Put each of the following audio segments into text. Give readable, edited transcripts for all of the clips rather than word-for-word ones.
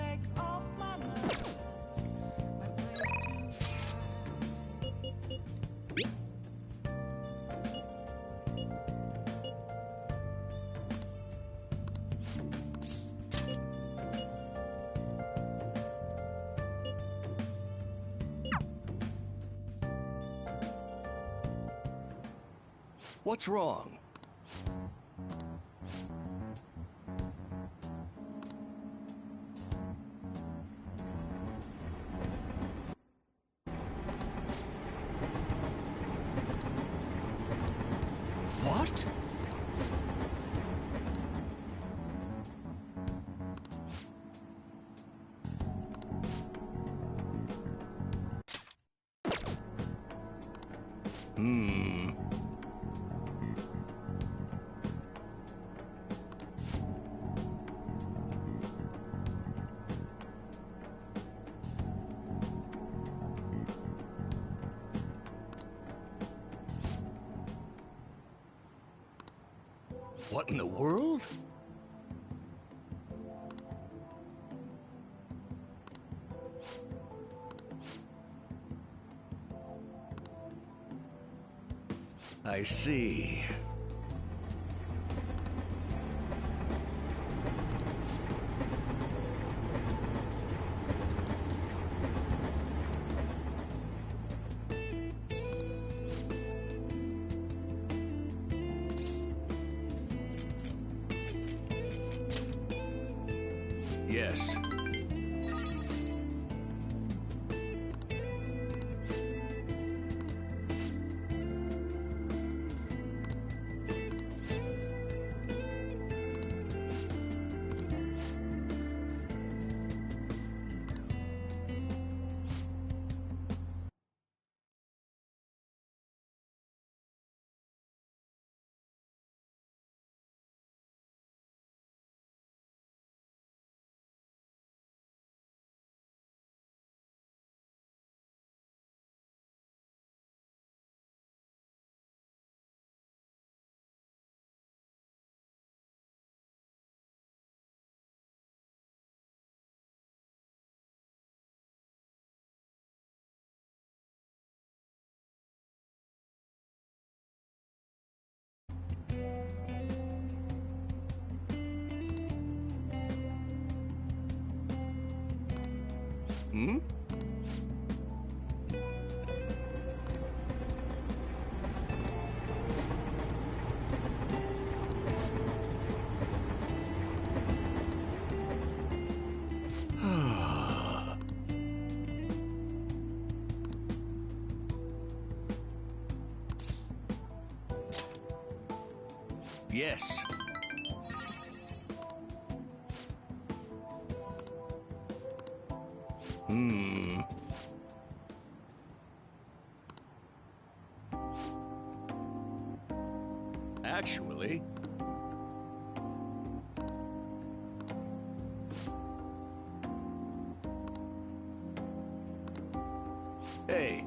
take off my mask. My place to What's wrong? What? What in the world? I see. Yes. Hmm? Yes. Actually... Hey.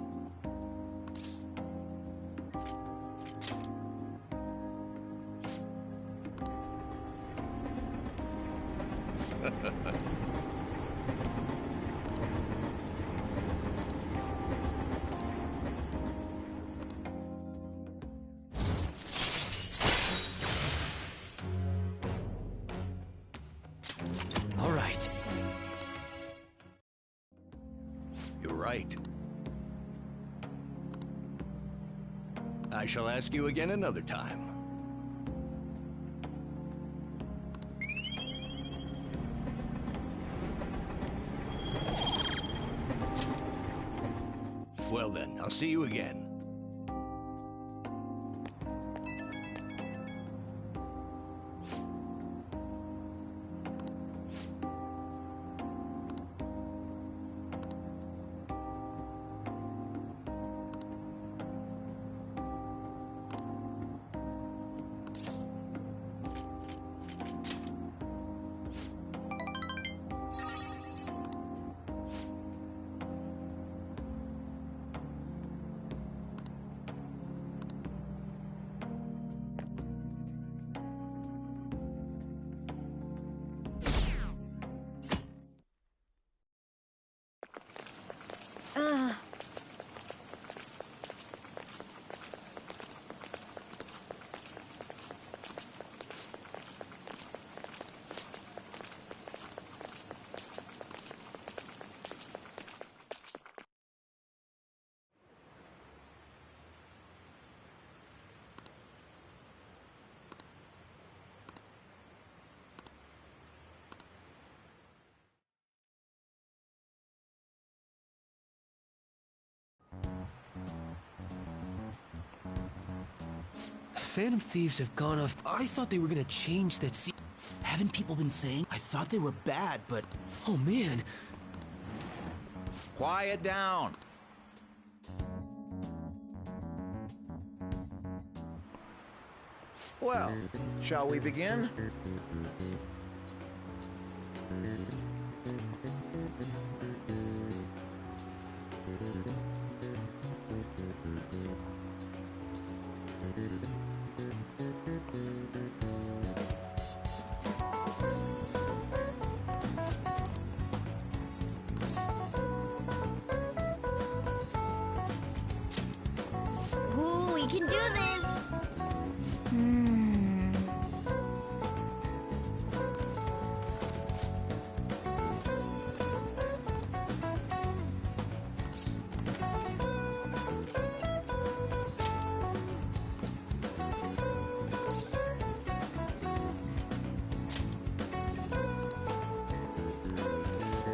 All right. You're right. I shall ask you again another time. Well then, I'll see you again. Phantom Thieves have gone off. I thought they were gonna change that Haven't people been saying? I thought they were bad, but... Oh man. Quiet down. Well, shall we begin? Ooh, we can do this!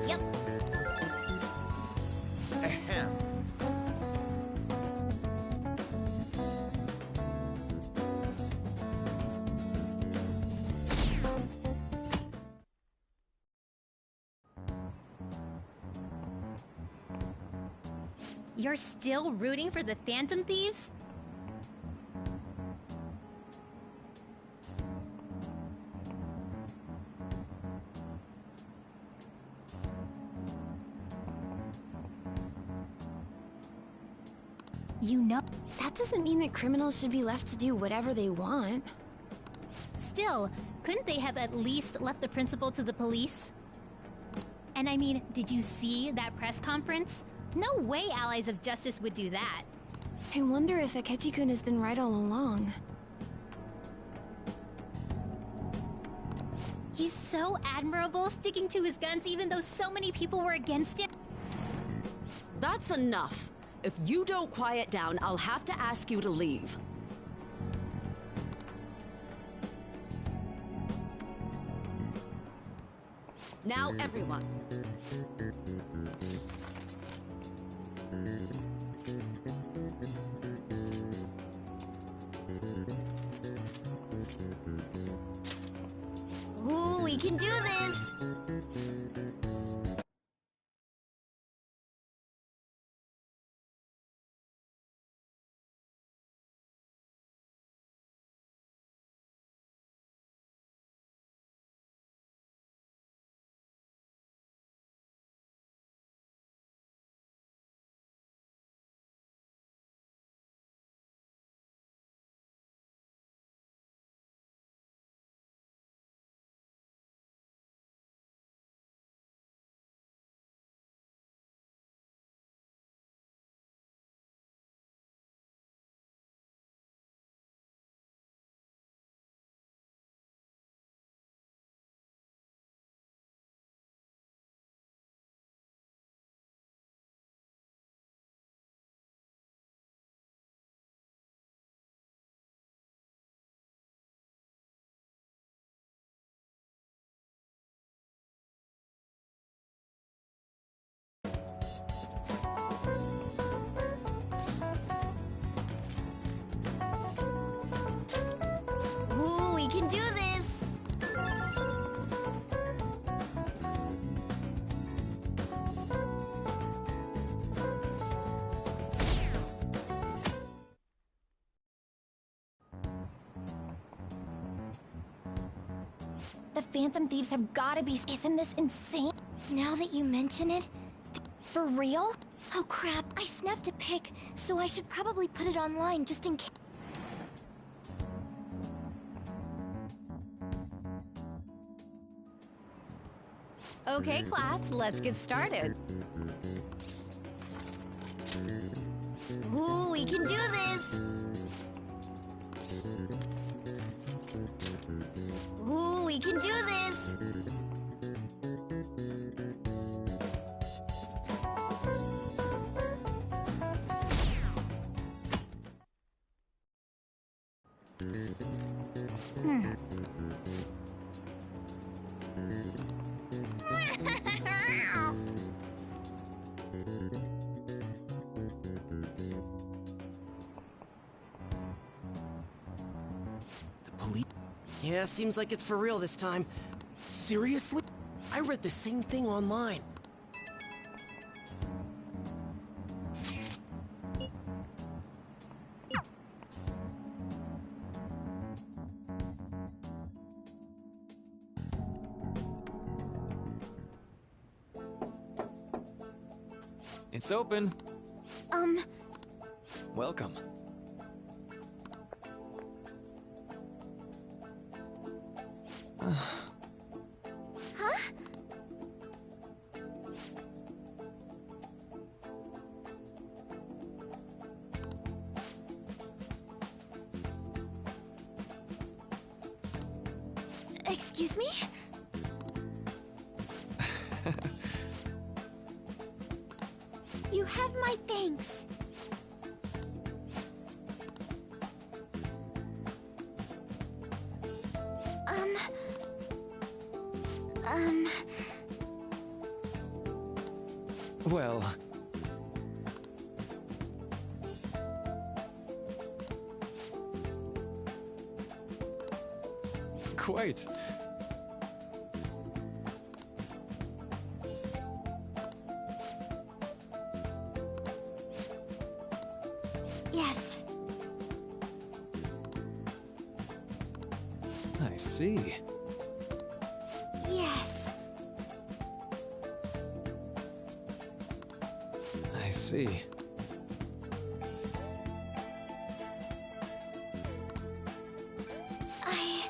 Yep. Ahem. You're still rooting for the Phantom Thieves? You know, That doesn't mean that criminals should be left to do whatever they want. still, couldn't they have at least left the principal to the police? And I mean, did you see that press conference? No way Allies of Justice would do that. I wonder if Akechi-kun has been right all along. He's so admirable, sticking to his guns even though so many people were against him. That's enough. If you don't quiet down, I'll have to ask you to leave. Now, everyone. Ooh, we can do this! Ooh, we can do this! The Phantom Thieves have gotta be... Isn't this insane? Now that you mention it, For real? oh crap, I snapped a pic, so I should probably put it online just in case. Okay, class, let's get started. Ooh, we can do this! Ooh, we can do this! Yeah, seems like it's for real this time. Seriously? I read the same thing online. It's open. Um, Welcome. huh? Excuse me? You have my thanks. Um... Well... Quite. Yes. I see. Yes. I see. I...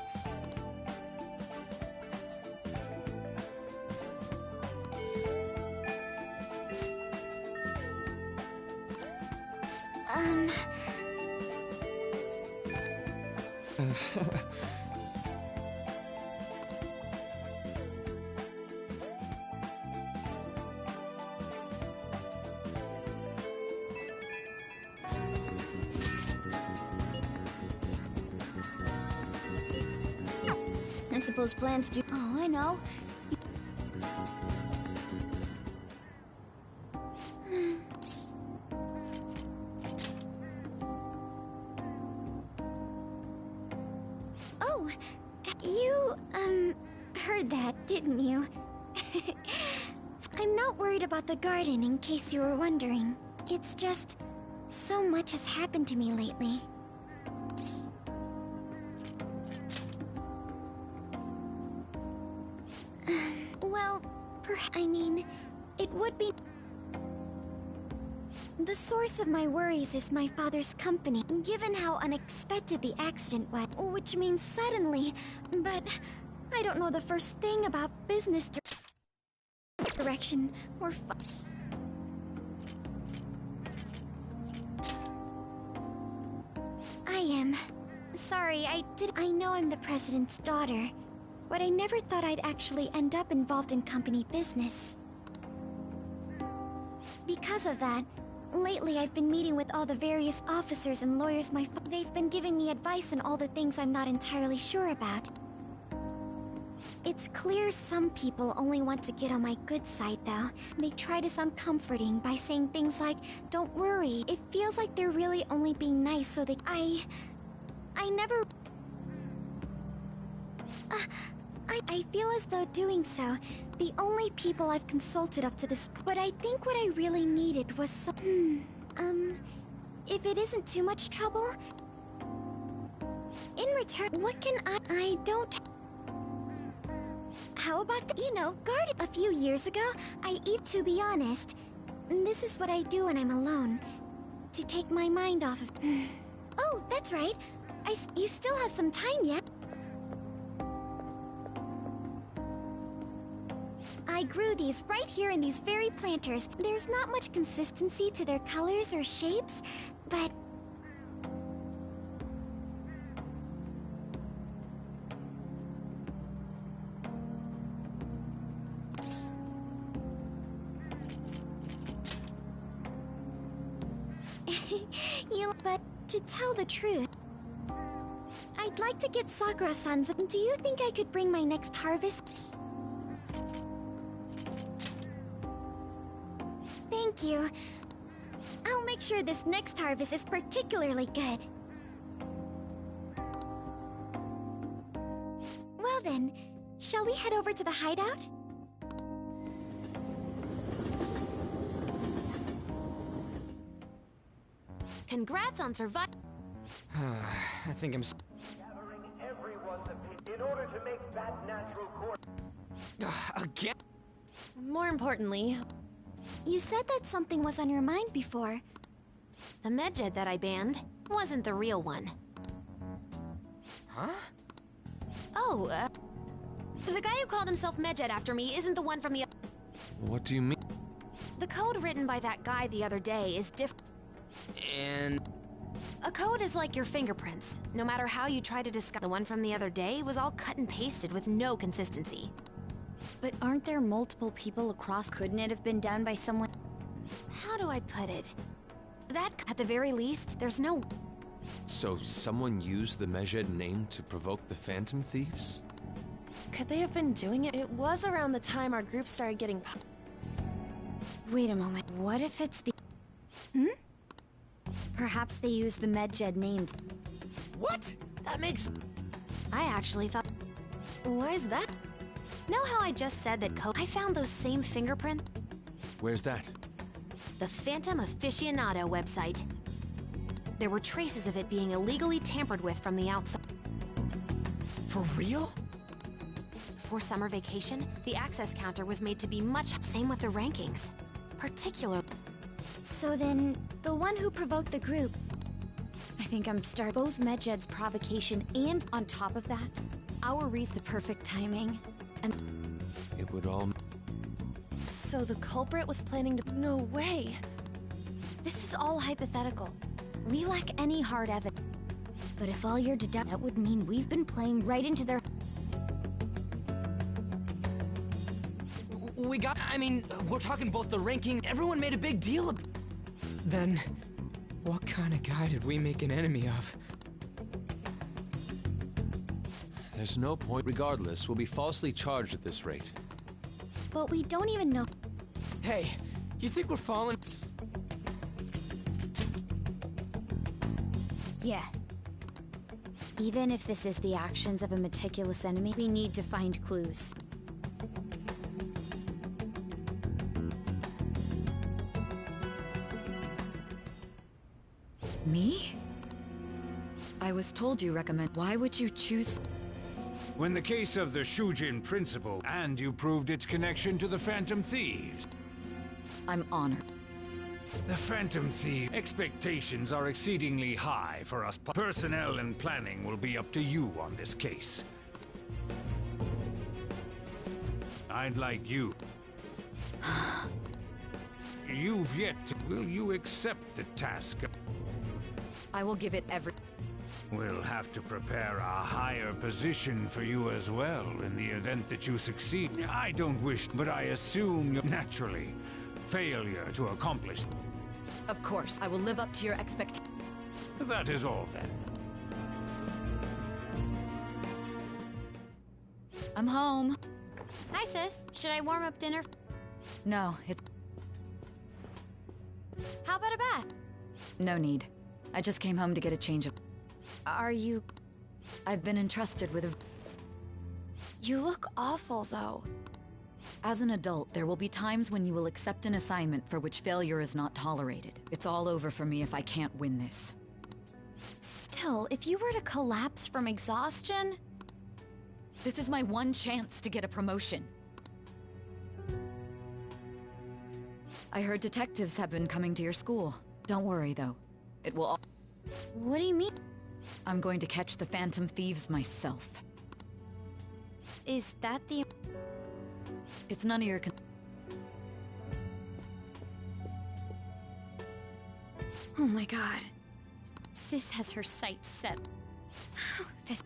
I suppose plans do... Oh, I know. Oh, you, heard that, didn't you? I'm not worried about the garden, in case you were wondering. It's just... so much has happened to me lately. Well, I mean, it would be... The source of my worries is my father's company, given how unexpected the accident was, which means suddenly, but I don't know the first thing about business direction or I am. Sorry, I know I'm the president's daughter, but I never thought I'd actually end up involved in company business. Because of that, lately I've been meeting with all the various officers and lawyers they've been giving me advice on all the things I'm not entirely sure about. It's clear some people only want to get on my good side, though. They try to sound comforting by saying things like, "Don't worry." It feels like they're really only being nice so they... I never... I feel as though doing so, the only people I've consulted up to this point. But I think what I really needed was some... if it isn't too much trouble... In return, what can I don't... How about the, garden? A few years ago, to be honest, this is what I do when I'm alone. To take my mind off of... Oh, that's right. You still have some time yet. I grew these right here in these very planters. There's not much consistency to their colors or shapes, but... But to tell the truth, I'd like to get Sakura-san's... Do you think I could bring my next harvest? Thank you. I'll make sure this next harvest is particularly good. Shall we head over to the hideout? Congrats on surviving. I think I'm... Gathering everyone's opinion in order to make that natural course. Again? More importantly, You said that something was on your mind before. the medjed that I banned wasn't the real one. Huh? Oh, the guy who called himself Medjed after me isn't the one from the... What do you mean? The code written by that guy the other day is different. And... A code is like your fingerprints. No matter how you try to disguise, the one from the other day was all cut and pasted with no consistency. But aren't there multiple people across? Couldn't it have been done by someone? How do I put it? That, at the very least, there's no... So someone used the Mejed name to provoke the Phantom Thieves? Could they have been doing it? It was around the time our group started getting... Wait a moment. What if it's the... Perhaps they used the Medjed name. What? That makes... I actually thought... Why is that? Know how I just said that code... I found those same fingerprints... Where's that? The Phantom Aficionado website. There were traces of it being illegally tampered with from the outside. For real? For summer vacation, the access counter was made to be much... Same with the rankings. Particularly... So then, the one who provoked the group... I think I'm both Medjed's provocation and, on top of that, our reason the perfect timing. And... It would all... So the culprit was planning to... No way! This is all hypothetical. We lack any hard evidence. But if all you're that would mean we've been playing right into their... We got... I mean, we're talking both the ranking... Everyone made a big deal of... Then, what kind of guy did we make an enemy of? There's no point. Regardless, we'll be falsely charged at this rate. But we don't even know... Hey, you think we're falling... Yeah. Even if this is the actions of a meticulous enemy, we need to find clues. Me? I was told you recommend. Why would you choose? When the case of the Shujin Principle, and you proved its connection to the Phantom Thieves. I'm honored. The Phantom Thieves' expectations are exceedingly high for us. Personnel and planning will be up to you on this case. I'd like you. You've yet to... Will you accept the task? I will give it every... We'll have to prepare a higher position for you as well in the event that you succeed. I don't wish, but I assume you naturally failure to accomplish. Of course, I will live up to your expectations. That is all then. I'm home. Hi, sis. Should I warm up dinner? No, it's... How about a bath? No need. I just came home to get a change of... Are you... I've been entrusted with a... You look awful, though. As an adult, there will be times when you will accept an assignment for which failure is not tolerated. It's all over for me if I can't win this. Still, if you were to collapse from exhaustion... This is my one chance to get a promotion. I heard detectives have been coming to your school. Don't worry, though. It will all... What do you mean? I'm going to catch the Phantom Thieves myself. Is that the... It's none of your Oh my god. Sis has her sights set. This...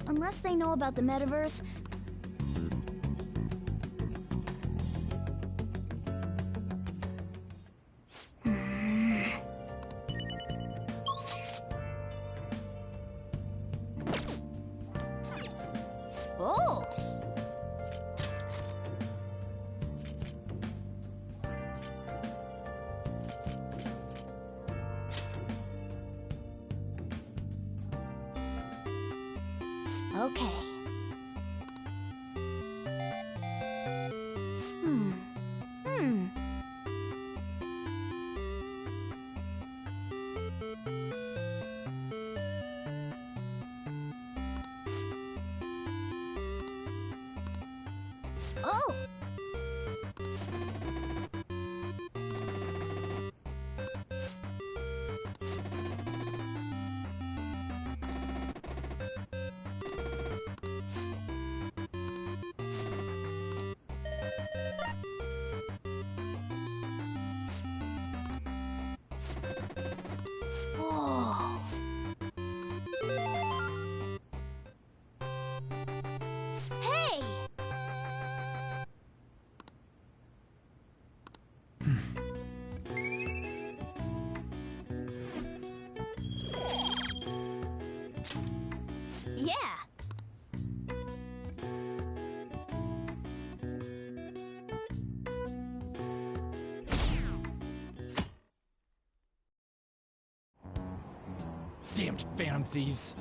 Unless they know about the metaverse. Oh! Okay. Hmm. Oh! Whoa. Hey! Yeah. Damned phantom thieves.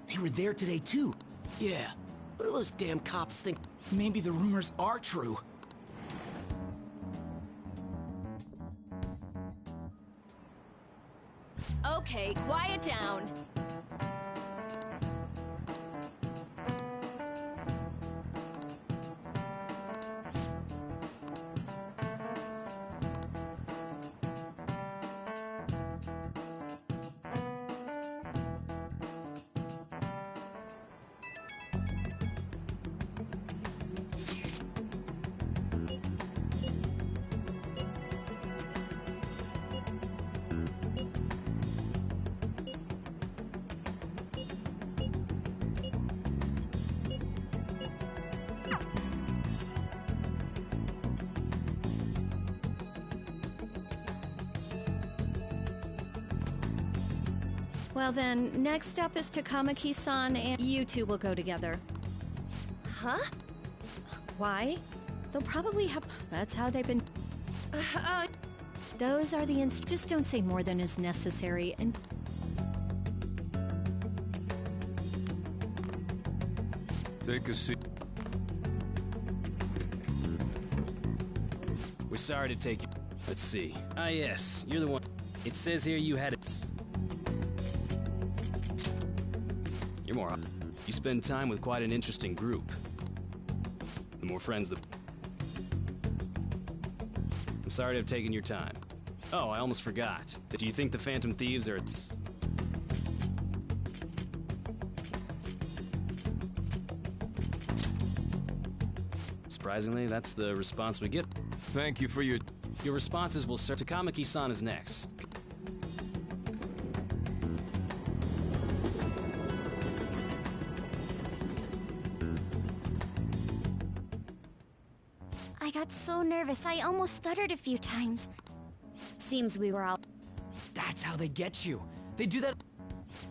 They were there today too. Yeah. What do those damn cops think? Maybe the rumors are true. Okay, quiet down. Well then, next up is Takamaki-san and you two will go together. Huh? Why? They'll probably have... That's how they've been... Those are the just don't say more than is necessary and... Take a seat. We're sorry to take you. Let's see. Ah, yes, you're the one. It says here you had it. You're more. You spend time with quite an interesting group. The more friends, the. I'm sorry to have taken your time. Oh, I almost forgot. Do you think the Phantom Thieves are. Surprisingly, that's the response we get. Thank you for your... Your responses will serve. Takamaki-san is next. I got so nervous, I almost stuttered a few times. Seems we were all... That's how they get you. They do that...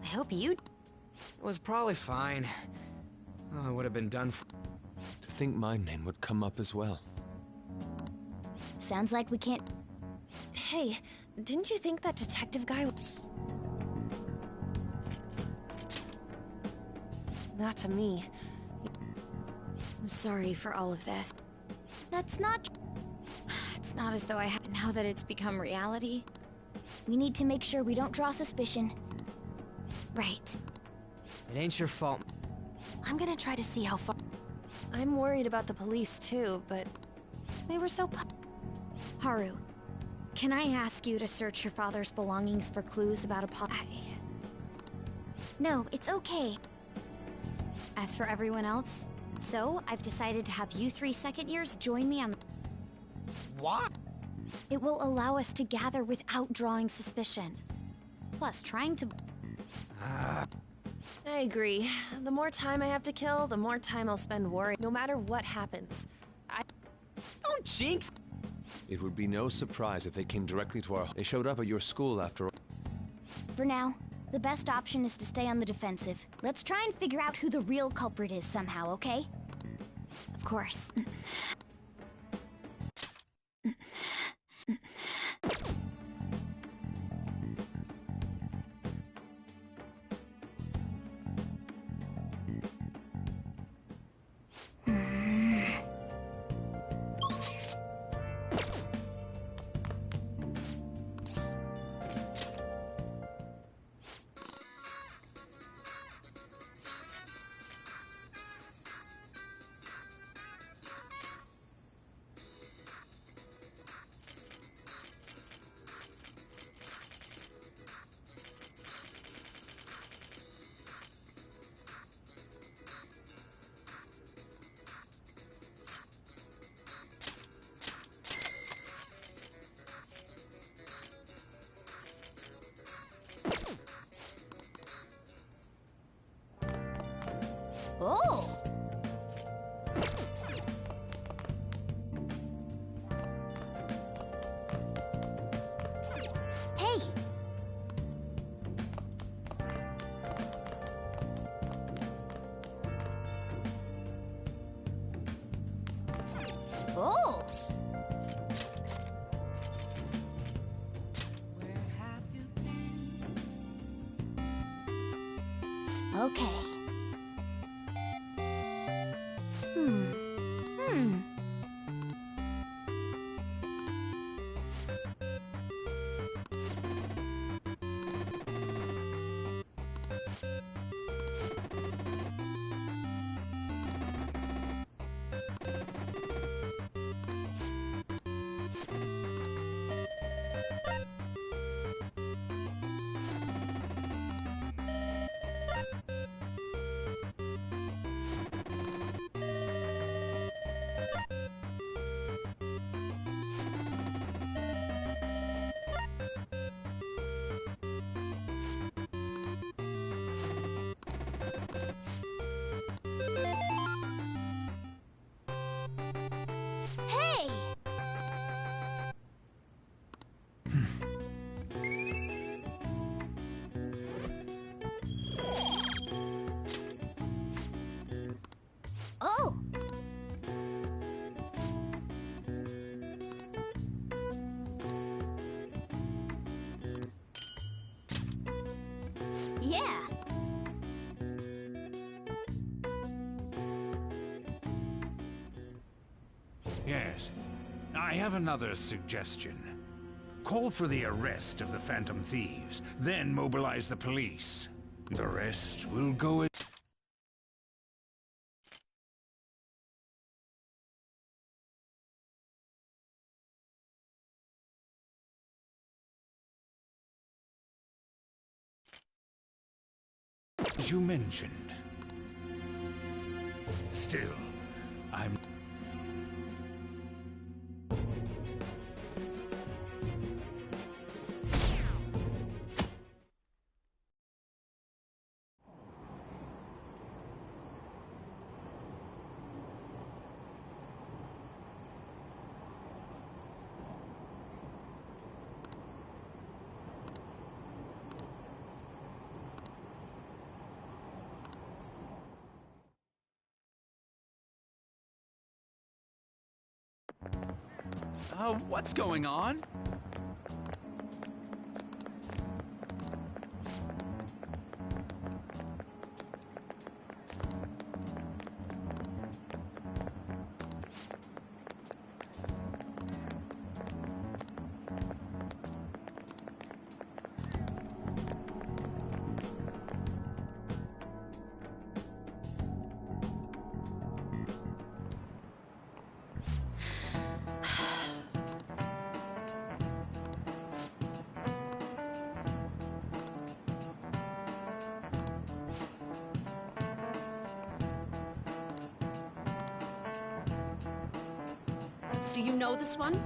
I hope you... It was probably fine. Oh, it would have been done for... To think my name would come up as well. Sounds like we can't... Hey, didn't you think that detective guy... Not to me. I'm sorry for all of this. That's not... It's not as though I have... Now that it's become reality. We need to make sure we don't draw suspicion. Right. It ain't your fault. I'm gonna try to see how far. I'm worried about the police too, but they were so Haru, can I ask you to search your father's belongings for clues about a No, it's okay. As for everyone else, so I've decided to have you three second years join me on. What? It will allow us to gather without drawing suspicion. Plus, trying to. I agree. The more time I have to kill, the more time I'll spend worrying, no matter what happens. Don't jinx! It would be no surprise if they came directly to our... They showed up at your school after all. For now, the best option is to stay on the defensive. Let's try and figure out who the real culprit is somehow, okay? Of course. Oh! Hey! Oh! Okay. Hey! Oh! Yeah! Yes. I have another suggestion. Call for the arrest of the Phantom Thieves, then mobilize the police. The rest will go as... as you mentioned. Still, I'm... What's going on? Do you know this one?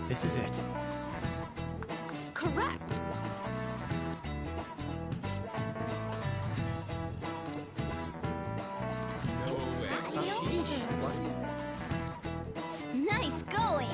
This is it. Correct. Nice going!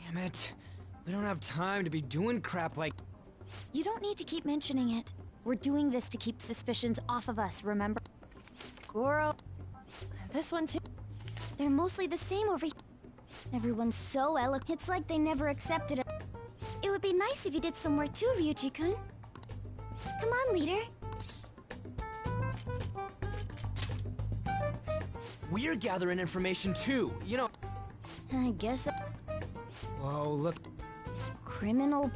Damn it. We don't have time to be doing crap like... You don't need to keep mentioning it. We're doing this to keep suspicions off of us, remember? Goro. This one too. They're mostly the same over here. Everyone's so eloquent. It's like they never accepted it. It would be nice if you did some work too, Ryuji-kun. Come on, leader. We're gathering information too, you know... I guess... Whoa, look... Criminal...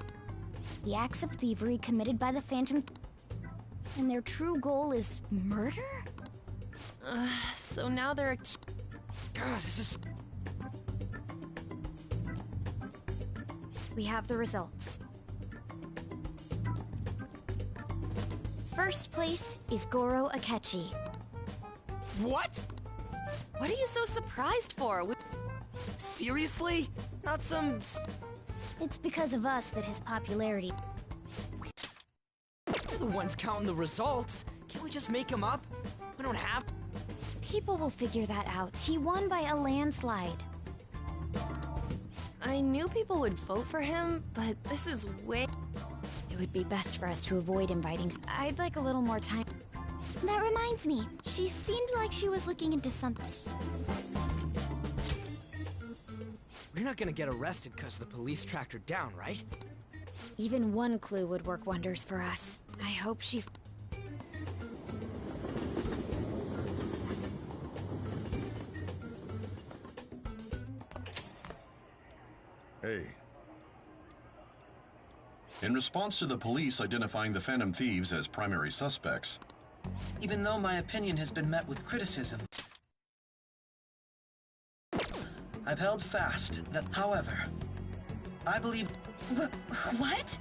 The acts of thievery committed by the Phantom... And their true goal is murder? So now they're... God, this is... We have the results. First place is Goro Akechi. What? What are you so surprised for? Seriously? Not some... It's because of us that his popularity... We're the ones counting the results. Can't we just make him up? We don't have... People will figure that out. He won by a landslide. I knew people would vote for him, but this is way... It would be best for us to avoid inviting... I'd like a little more time. That reminds me. She seemed like she was looking into something. We're not gonna get arrested because the police tracked her down, right? Even one clue would work wonders for us. I hope she... Hey. In response to the police identifying the Phantom Thieves as primary suspects... Even though my opinion has been met with criticism, I've held fast that, however, I believe... What?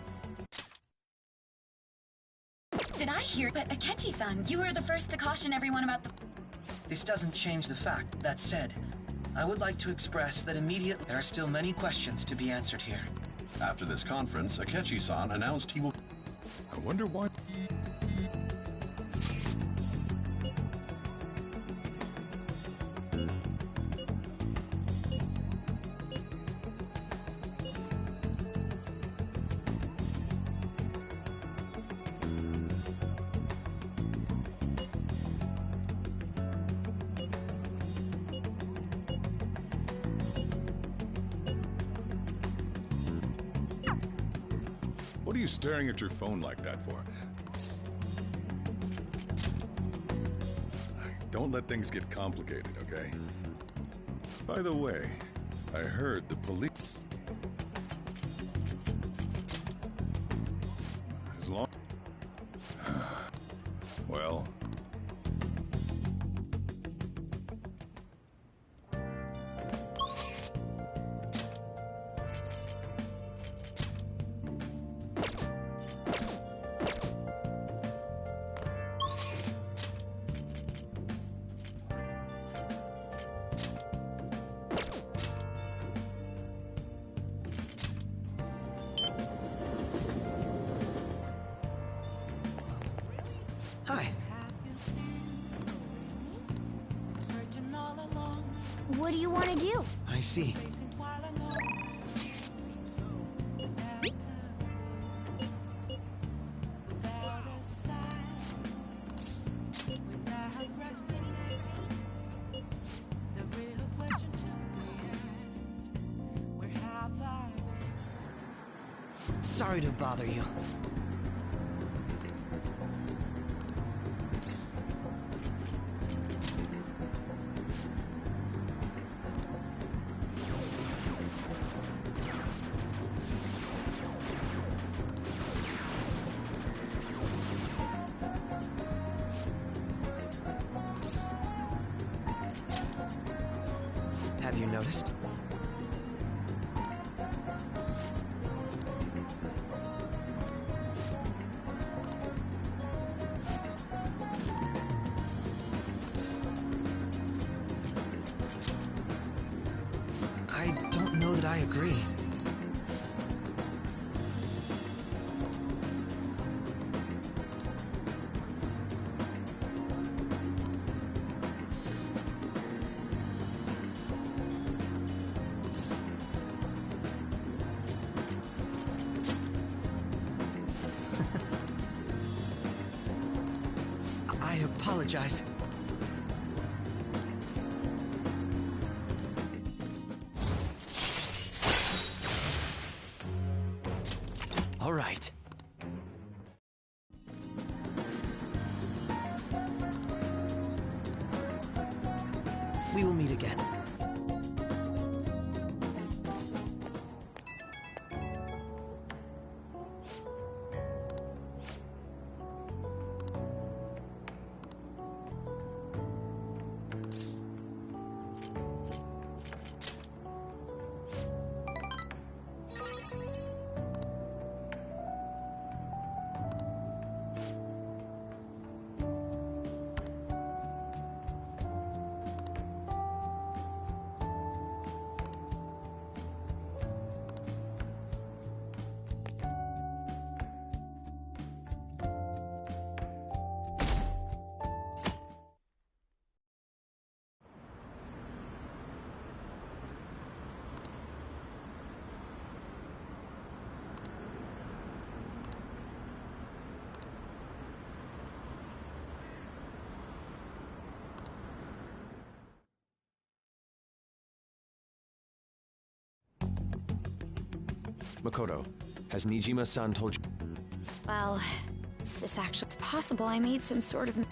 Did I hear? But Akechi-san, you were the first to caution everyone about the... This doesn't change the fact. That said, I would like to express that there are still many questions to be answered here. After this conference, Akechi-san announced he will... I wonder why... What are you staring at your phone like that for? Don't let things get complicated, okay? By the way, I heard the police... As long... Well... What do you want to do? I see. Sorry to bother you. Have you noticed? I don't know that I agree. I apologize. All right. We will meet again. Makoto, has Nijima-san told you? Well, this actually it's possible I made some sort of...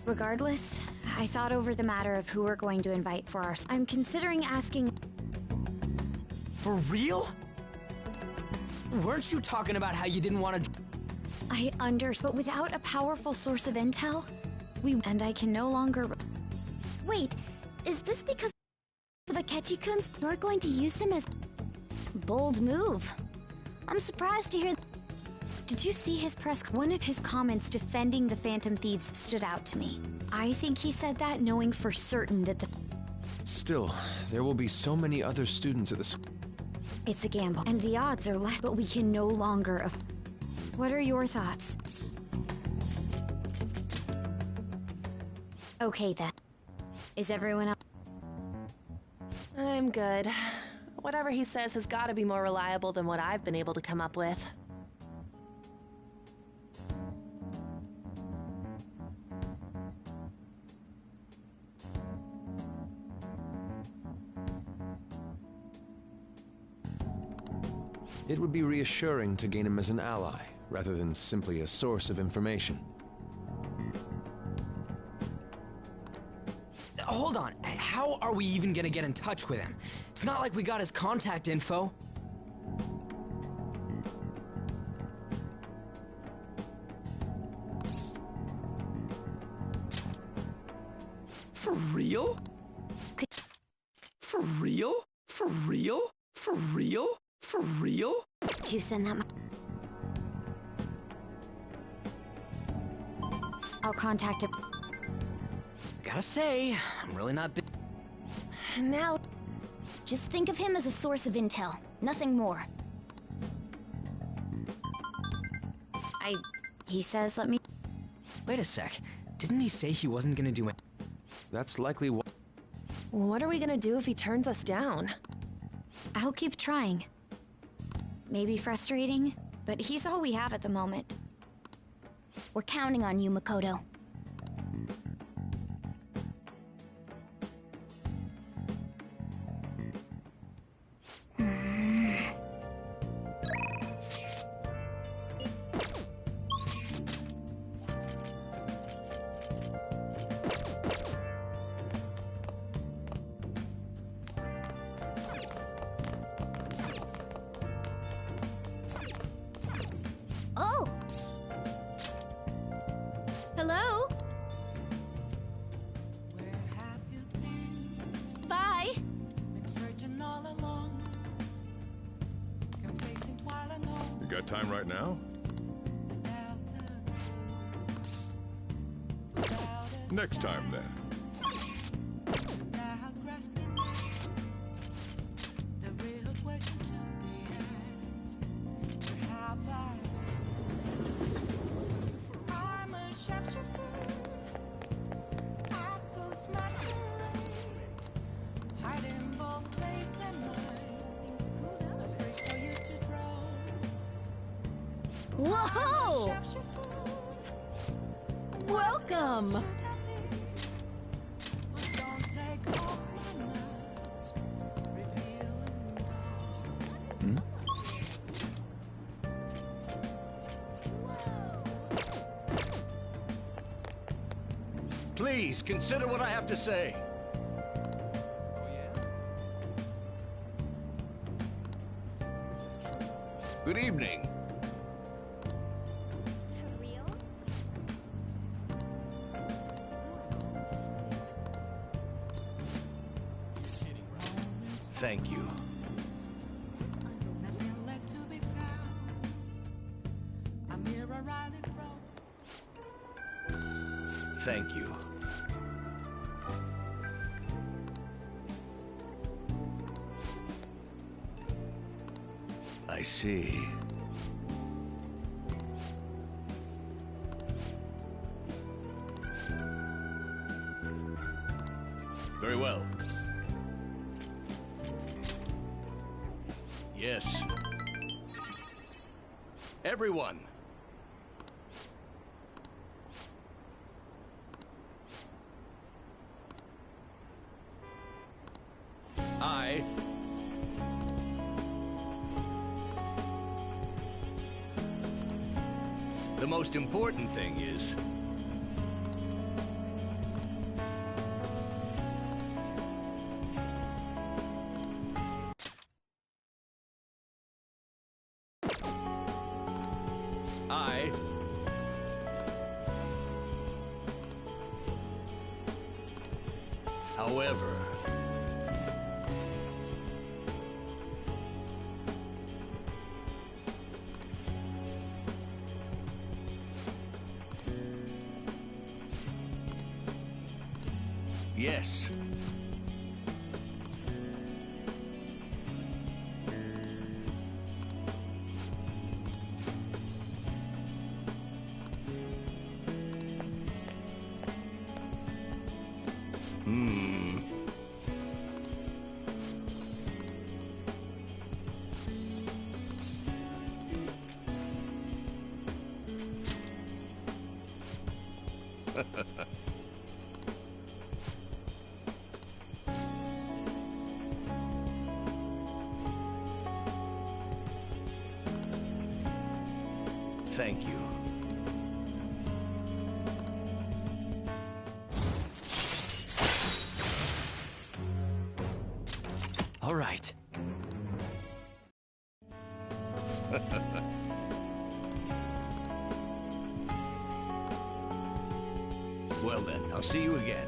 Regardless, I thought over the matter of who we're going to invite for our... I'm considering asking... For real? Weren't you talking about how you didn't want to... I but without a powerful source of intel, and I can no longer... Wait, is this because of Akechi-kun's... You're going to use him as... Bold move. I'm surprised to hear... Did you see his press... One of his comments defending the Phantom Thieves stood out to me. I think he said that knowing for certain that the... Still, there will be so many other students at the school. It's a gamble, and the odds are less, but we can no longer... What are your thoughts? Okay then. Is everyone else... I'm good. Whatever he says has got to be more reliable than what I've been able to come up with. It would be reassuring to gain him as an ally, rather than simply a source of information. Hold on, how are we even gonna get in touch with him? It's not like we got his contact info. For real? For real? For real? For real? For real? Did you send that? I'll contact him. Gotta say, I'm really not big. Now, just think of him as a source of intel, nothing more. He says let me... Wait a sec. Didn't he say he wasn't gonna do it? That's likely what... What are we gonna do if he turns us down? I'll keep trying. Maybe frustrating, but he's all we have at the moment. We're counting on you, Makoto. Oh! Hello? Bye! Been searching all along. Confessing while alone. You got time right now? Next time, then. Without grasping the real question to be asked. Where have I been? I'm a sharpshooter. I post my terrain. Hiding both place and mind. Afraid for you to grow. Whoa! Welcome! Please, consider what I have to say. Good evening. Thank you. Nothing left to be found. A mirror right in front. Thank you. I see. Very well. Yes. Everyone. I... The most important thing is... I... However... Yes. Hmm. Thank you. All right. Well then, I'll see you again.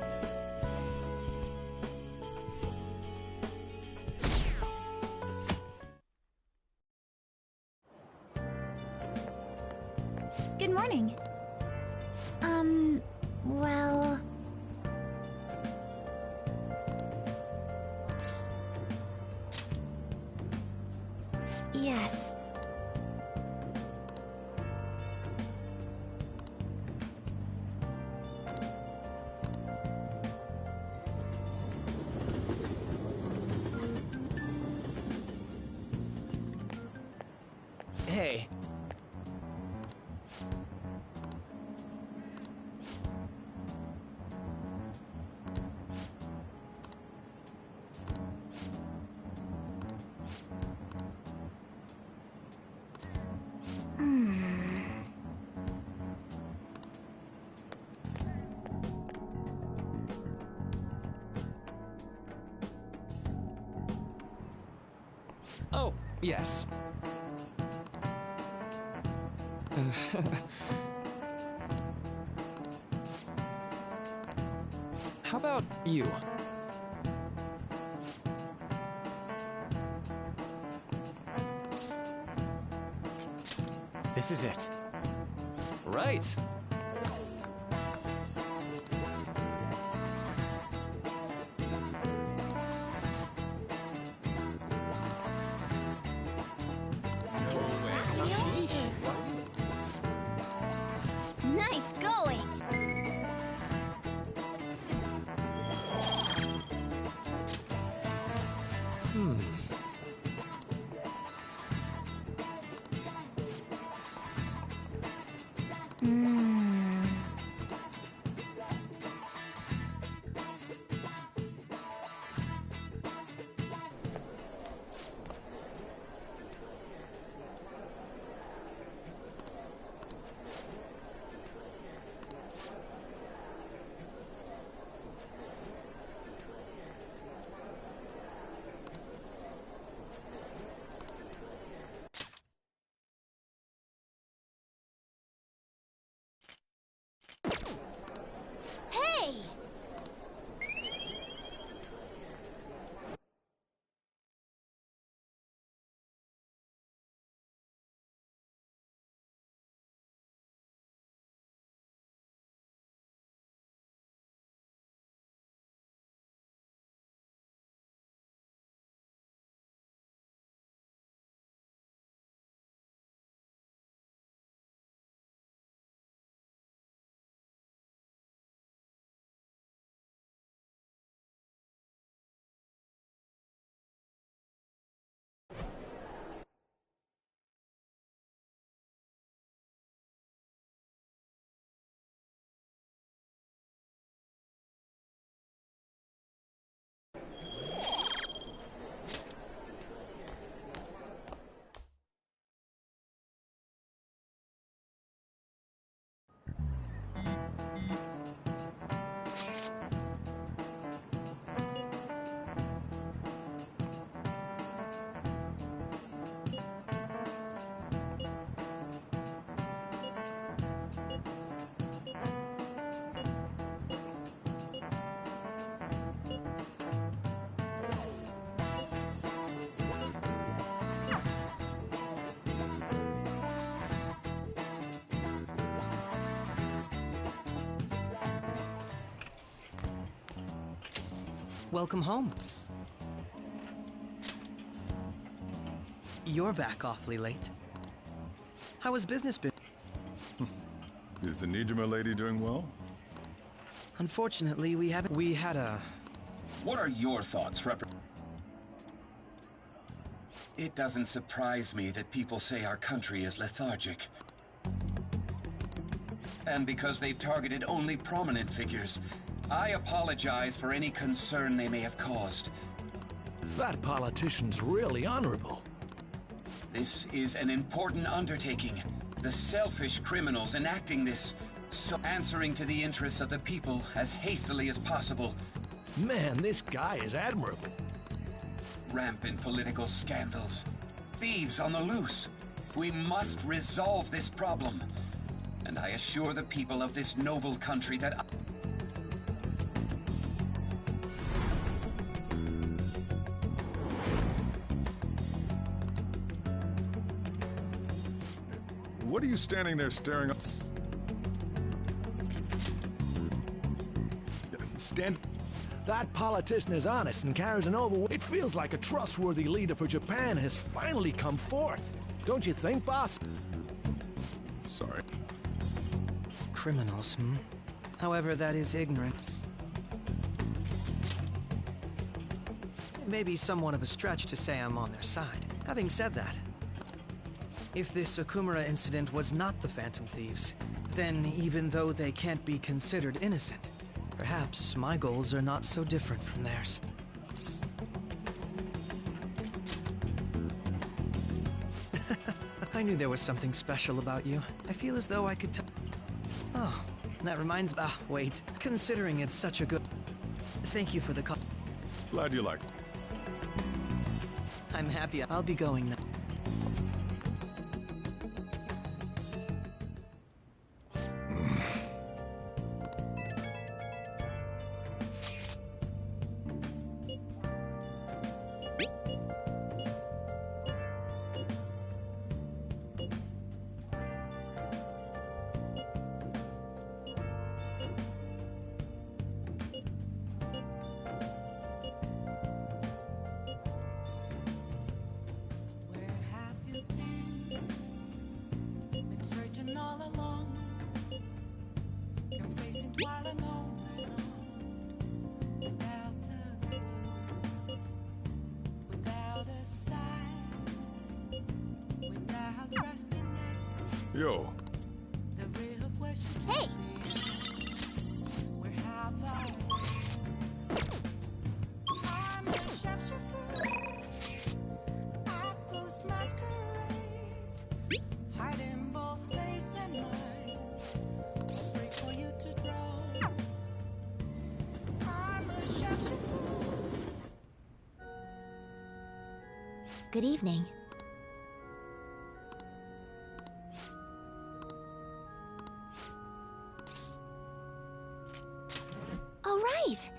Good morning. Well... Yes. Hey. Oh, yes. How about you? This is it. Right. Nice going! Hey! Welcome home. You're back awfully late. How has business been? Is the Nijima lady doing well? Unfortunately, we haven't... We had a... What are your thoughts, It doesn't surprise me that people say our country is lethargic. And because they've targeted only prominent figures, I apologize for any concern they may have caused. That politician's really honorable. This is an important undertaking. The selfish criminals enacting this, so answering to the interests of the people as hastily as possible. Man, this guy is admirable. Rampant political scandals. Thieves on the loose. We must resolve this problem. And I assure the people of this noble country that What are you standing there staring up? That politician is honest and carries an It feels like a trustworthy leader for Japan has finally come forth. Don't you think, boss? Sorry. Criminals, However, that is ignorance. It may be somewhat of a stretch to say I'm on their side. Having said that, If this Okumura incident was not the Phantom Thieves, then even though they can't be considered innocent, perhaps my goals are not so different from theirs. I knew there was something special about you. I feel as though I could tell. Oh, that reminds. Ah, wait. Considering it's such a good. Thank you for the call. Glad you liked it. I'm happy. I'll be going now. Yo. Hey! Good evening. All right.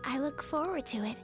I look forward to it.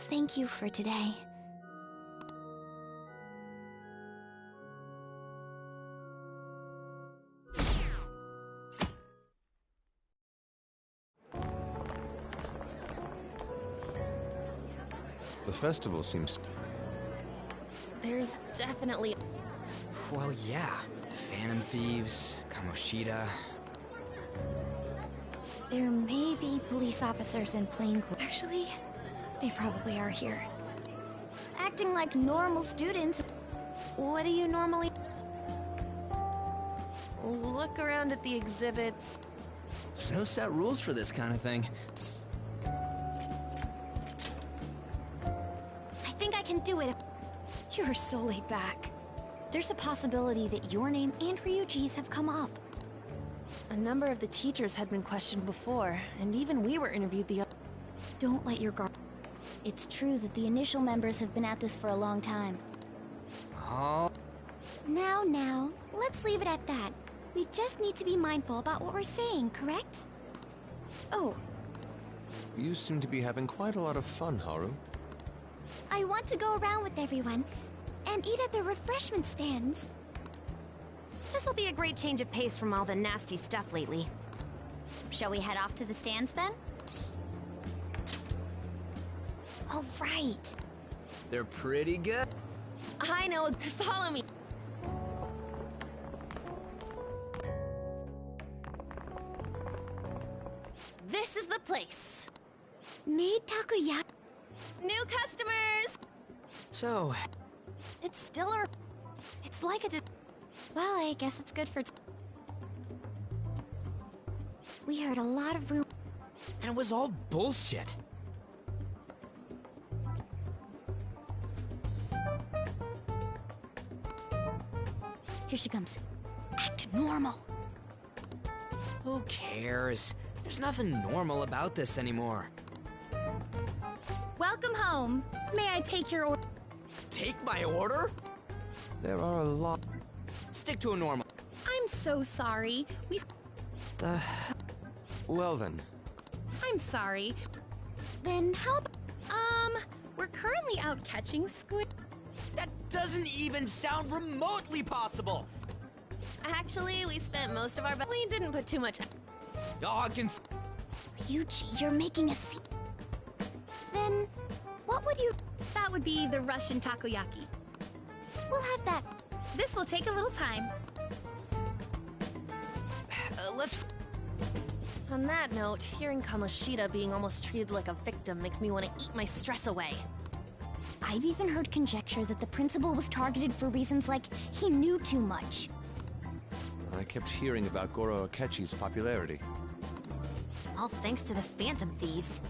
Thank you for today. The festival seems... There's definitely... Well, yeah. Phantom Thieves, Kamoshida... There may be police officers in plain clothes. Actually, they probably are here. Acting like normal students. What do you normally... Look around at the exhibits. There's no set rules for this kind of thing. I think I can do it. You're so laid back. There's a possibility that your name and Ryuji's have come up. A number of the teachers had been questioned before, and even we were interviewed the other... Don't let your guard... It's true that the initial members have been at this for a long time. Oh... Now, let's leave it at that. We just need to be mindful about what we're saying, correct? Oh, You seem to be having quite a lot of fun, Haru. I want to go around with everyone and eat at the refreshment stands. This'll be a great change of pace from all the nasty stuff lately. Shall we head off to the stands then? All right. They're pretty good. I know, follow me. This is the place. Made takoyaki. New customers! So... It's still a... It's like a... Well, I guess it's good for... We heard a lot of rumors. And it was all bullshit. Here she comes. Act normal. Who cares? There's nothing normal about this anymore. Welcome home. May I take your order? Take my order? There are a lot. Stick to a normal. I'm so sorry. The Well then. I'm sorry. Then how we're currently out catching squid. That doesn't even sound remotely possible! Actually, we spent most of our... We didn't put too much... Oh, I can... Ryuji, you're making a scene. Then, what would you... That would be the Russian takoyaki. We'll have that. This will take a little time. Let's... On that note, hearing Kamoshida being almost treated like a victim makes me want to eat my stress away. I've even heard conjecture that the principal was targeted for reasons like he knew too much. I kept hearing about Goro Akechi's popularity. All thanks to the Phantom Thieves.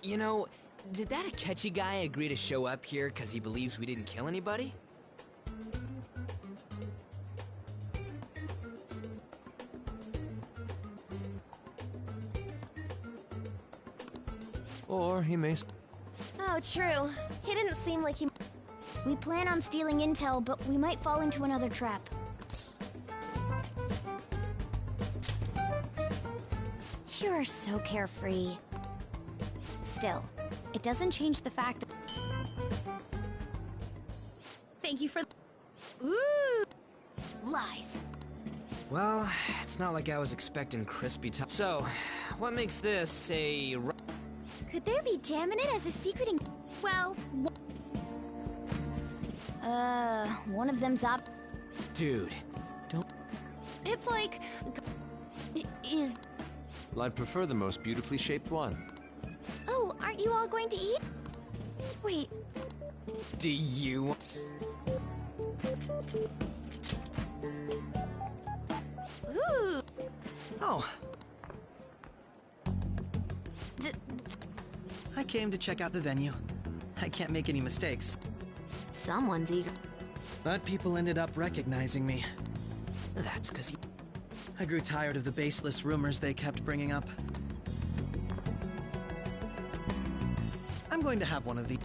You know, did that Akechi guy agree to show up here because he believes we didn't kill anybody? Or he may... Oh, true. He didn't seem like he... We plan on stealing intel, but we might fall into another trap. You are so carefree. Still, it doesn't change the fact that... Thank you for... Ooh! Lies. Well, it's not like I was expecting crispy time. So, what makes this a... Could there be jam in it as a secret Well... one of them's up. Dude, don't... It's like... Is... Well, I'd prefer the most beautifully shaped one. Oh, aren't you all going to eat? Wait. Do you... Ooh! Oh. I came to check out the venue. I can't make any mistakes. Someone's eager. But people ended up recognizing me. That's because I grew tired of the baseless rumors they kept bringing up. I'm going to have one of these.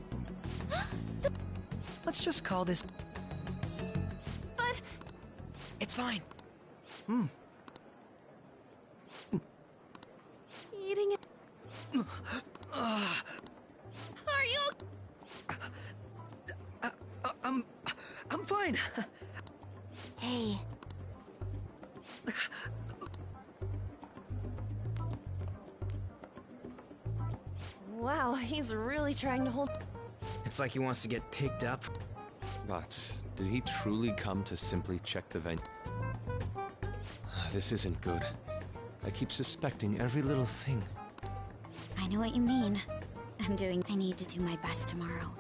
Let's just call this... But... It's fine. Eating it... Are you... I'm fine. Hey. Wow, he's really trying to hold... It's like he wants to get picked up. But did he truly come to simply check the venue? This isn't good. I keep suspecting every little thing. I know what you mean. I need to do my best tomorrow.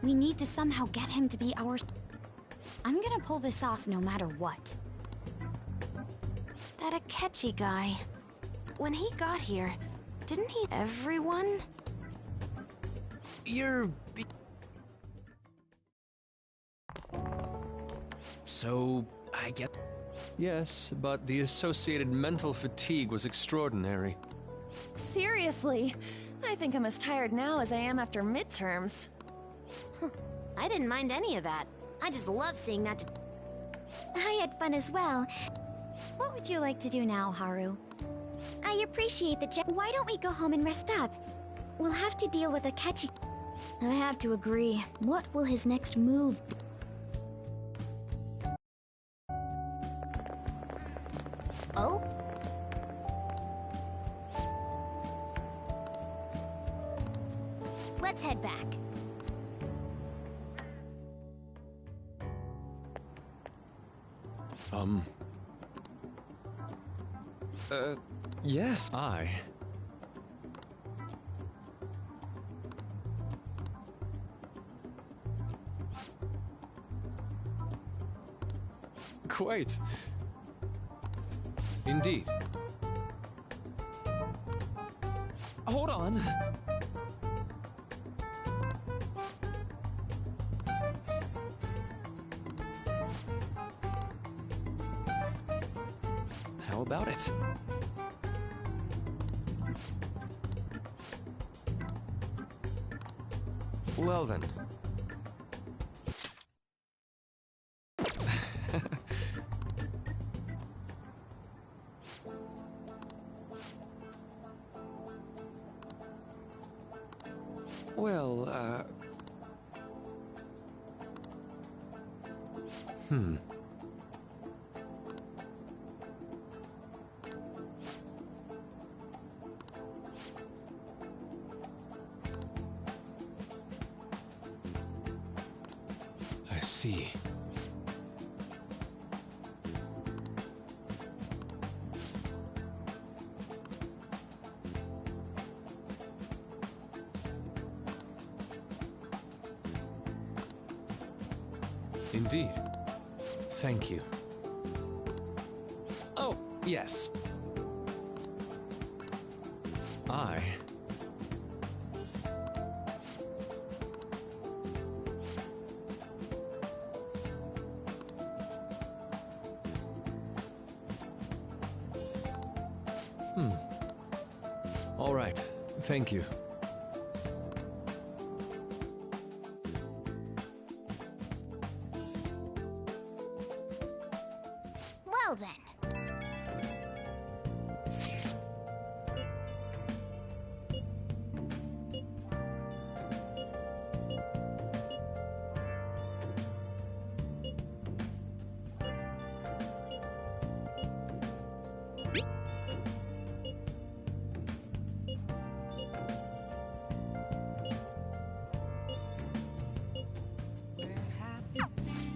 We need to somehow get him to be our... I'm gonna pull this off no matter what. That Akechi guy. When he got here, didn't he... Everyone? You're... So, I guess... Yes, but the associated mental fatigue was extraordinary. Seriously, I think I'm as tired now as I am after midterms. I didn't mind any of that. I just love seeing that. I had fun as well. What would you like to do now, Haru? I appreciate the Why don't we go home and rest up? We'll have to deal with Akechi. I have to agree. What will his next move be? Oh? Let's head back. Yes, I... Quite. Indeed. Hold on. How about it? Well then. Well, I see. Indeed. Thank you. Oh, yes. I... All right. Thank you. Well then.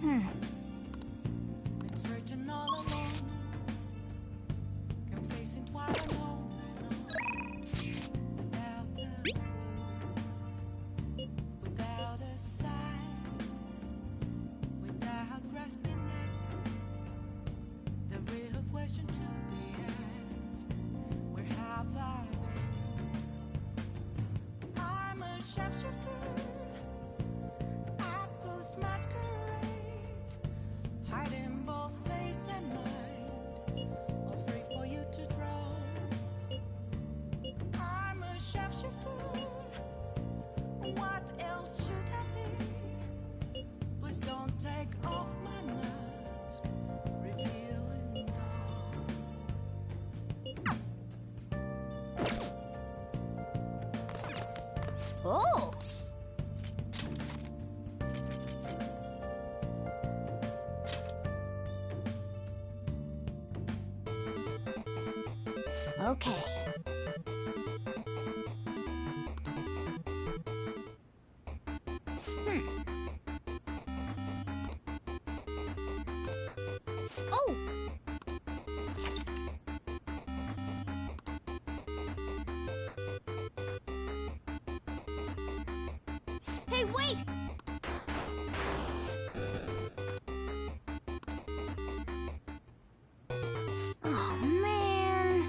Been searching all alone, confessing twice alone without a clue, without a sign, without grasping it. The real question to be asked: where have I been? I'm a sharpshooter at those masquerades, hiding both face and mind, all free for you to draw. I'm a sharpshooter. What else should I be? Please don't take off my mask, revealing dawn. Oh! Okay. Oh! Hey, wait! Oh, man.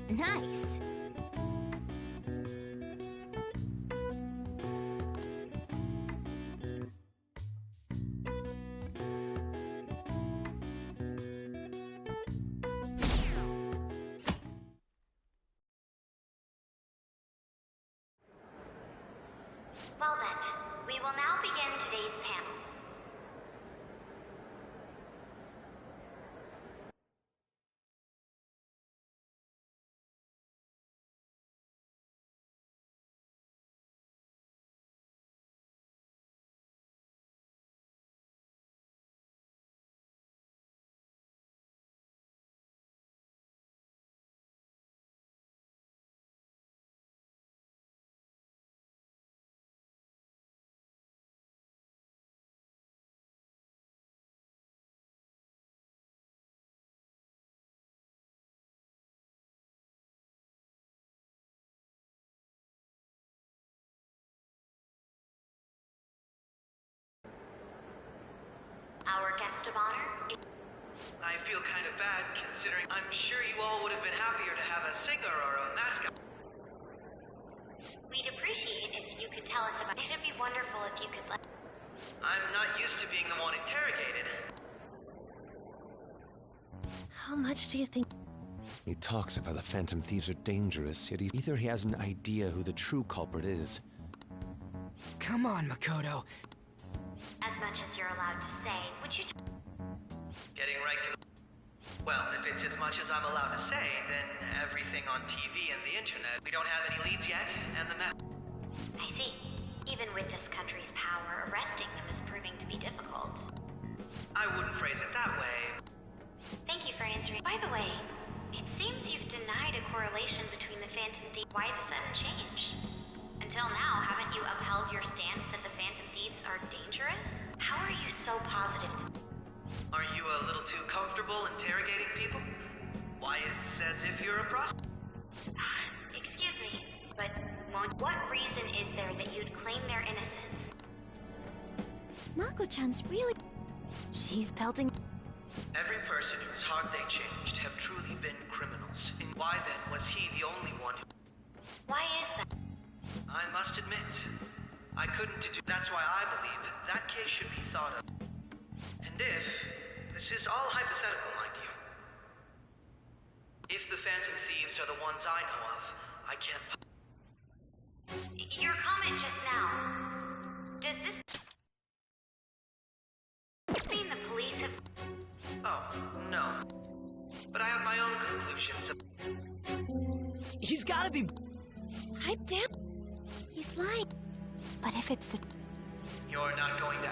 Nice. Well then, we will now begin today's panel. Our guest of honor is... I feel kind of bad, considering I'm sure you all would have been happier to have a singer or a mascot. We'd appreciate if you could tell us about... It'd be wonderful if you could let... I'm not used to being the one interrogated. How much do you think? He talks about the Phantom Thieves are dangerous, yet either he has an idea who the true culprit is. Come on, Makoto. As much as you're allowed to say, would you Getting right to... Well, if it's as much as I'm allowed to say, then everything on TV and the internet, we don't have any leads yet, and the map... I see. Even with this country's power, arresting them is proving to be difficult. I wouldn't phrase it that way. Thank you for answering. By the way, it seems you've denied a correlation between the Phantom Thieves. Why the sudden change? Until now, haven't you upheld your stance that the Phantom Thieves are dangerous? How are you so positive? Are you a little too comfortable interrogating people? Why, it's as if you're a prostitute. Excuse me, but what reason is there that you'd claim their innocence? Mako-chan's really... She's pelting... Every person whose heart they changed have truly been criminals. And why then was he the only one who... Why is that? I must admit, I couldn't do... That's why I believe that case should be thought of. And if... This is all hypothetical, mind you. If the Phantom Thieves are the ones I know of, I can't... Your comment just now... Does this... mean the police have... Oh, no. But I have my own conclusions. He's gotta be... I damn... He's lying. But if it's the... You're not going to...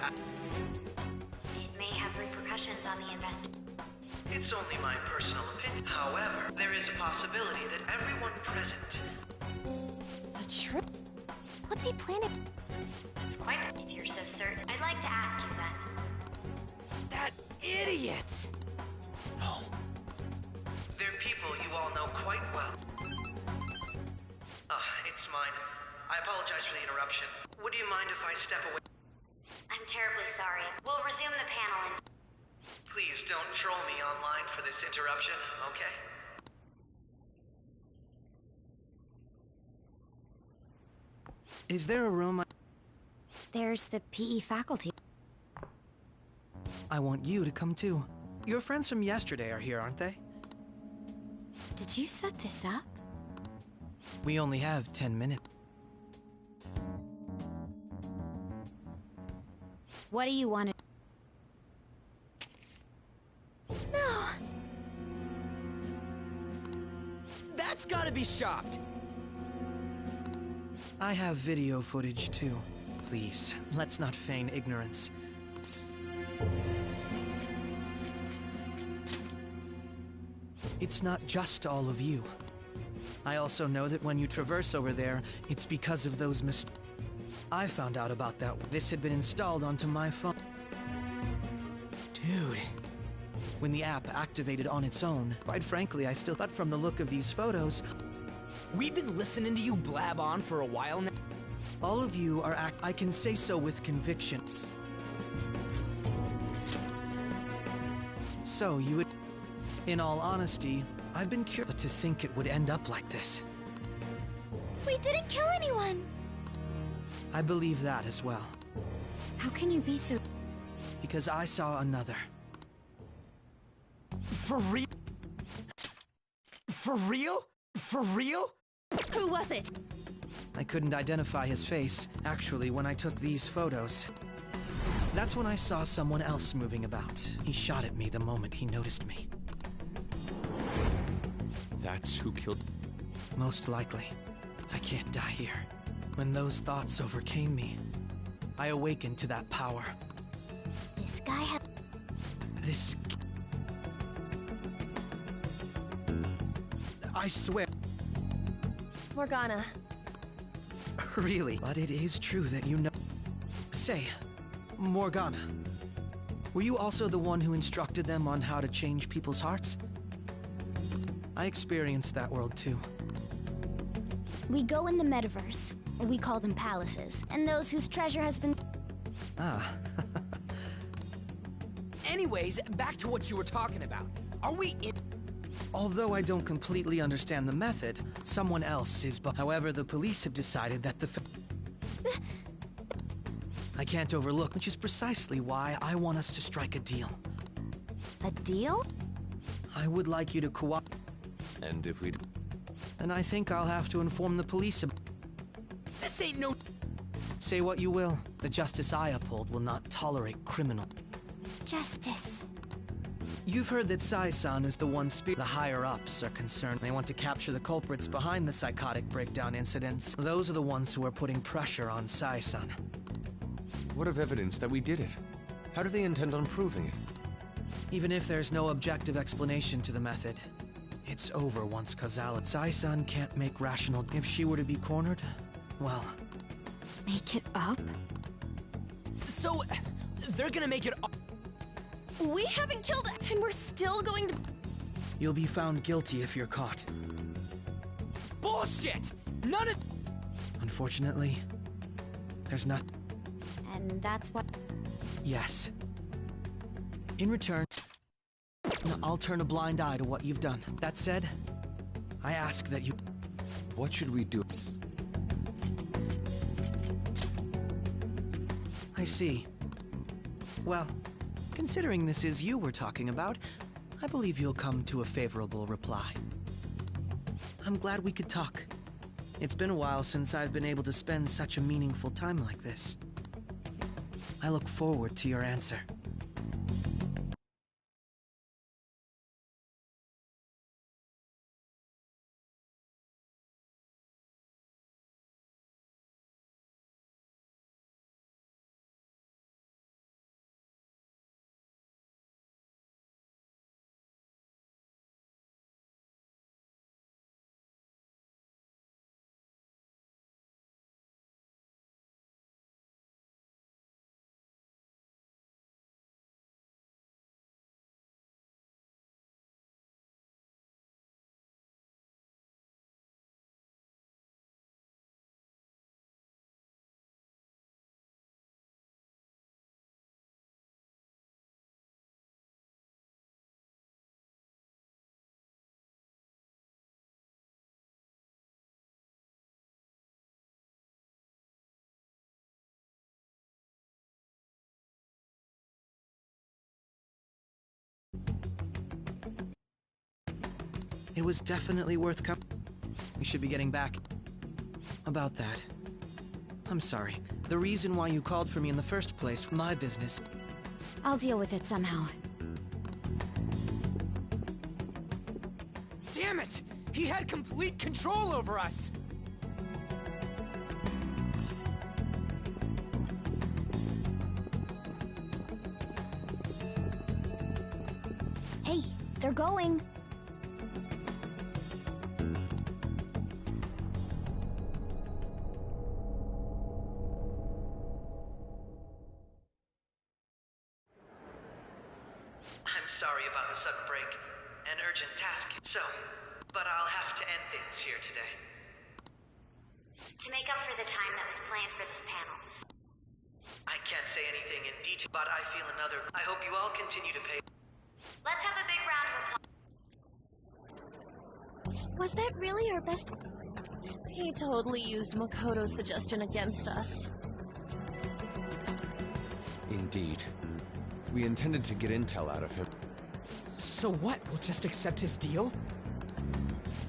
It may have repercussions on the investigation. It's only my personal opinion. However, there is a possibility that everyone present... The truth? What's he planning? It's quite... If you're so certain, I'd like to ask you then. That idiot! No. They're people you all know quite well. It's mine. I apologize for the interruption. Would you mind if I step away? I'm terribly sorry. We'll resume the panel and... Please don't troll me online for this interruption, okay? Is there a room? There's the PE faculty. I want you to come too. Your friends from yesterday are here, aren't they? Did you set this up? We only have 10 minutes. What do you want to... No! That's gotta be shopped! I have video footage too. Please, let's not feign ignorance. It's not just all of you. I also know that when you traverse over there, it's because of those I found out about that. This had been installed onto my phone. Dude. When the app activated on its own, quite frankly, I still... But from the look of these photos... We've been listening to you blab on for a while now. All of you are I can say so with conviction. So, you would... In all honesty, I've been curious to think it would end up like this. We didn't kill anyone! I believe that as well. How can you be so... Because I saw another. For real? For real? For real? Who was it? I couldn't identify his face, actually, when I took these photos. That's when I saw someone else moving about. He shot at me the moment he noticed me. That's who killed... Most likely. I can't die here. When those thoughts overcame me, I awakened to that power. This guy had... This... I swear... Morgana. Really? But it is true that you know... Say, Morgana. Were you also the one who instructed them on how to change people's hearts? I experienced that world too. We go in the metaverse. We call them palaces. And those whose treasure has been... Ah. Anyways, back to what you were talking about. Are we in... Although I don't completely understand the method, someone else is... However, the police have decided that the... I can't overlook, which is precisely why I want us to strike a deal. A deal? I would like you to cooperate. And if we... And I think I'll have to inform the police about... This ain't no... Say what you will, the justice I uphold will not tolerate criminal. Justice. You've heard that Sai-san is the one the higher-ups are concerned. They want to capture the culprits behind the psychotic breakdown incidents. Those are the ones who are putting pressure on Sai-san. What of evidence that we did it? How do they intend on proving it? Even if there's no objective explanation to the method, it's over once Kazala. Sai-san can't make rational... If she were to be cornered, well... Make it up? So, they're gonna make it up. We haven't killed it, and we're still going to... You'll be found guilty if you're caught. Bullshit! None of... Unfortunately, there's nothing. And that's what... Yes. In return, I'll turn a blind eye to what you've done. That said, I ask that you... What should we do? I see. Well, considering this is you we're talking about, I believe you'll come to a favorable reply. I'm glad we could talk. It's been a while since I've been able to spend such a meaningful time like this. I look forward to your answer. It was definitely worth coming. We should be getting back. About that. I'm sorry. The reason why you called for me in the first place, my business. I'll deal with it somehow. Damn it! He had complete control over us! Hey, they're going. I'm sorry about the sudden break. An urgent task. So, but I'll have to end things here today. To make up for the time that was planned for this panel. I can't say anything in detail, but I feel another. I hope you all continue to pay. Let's have a big round of applause. Was that really our best... He totally used Makoto's suggestion against us. Indeed. We intended to get intel out of him. So what? We'll just accept his deal?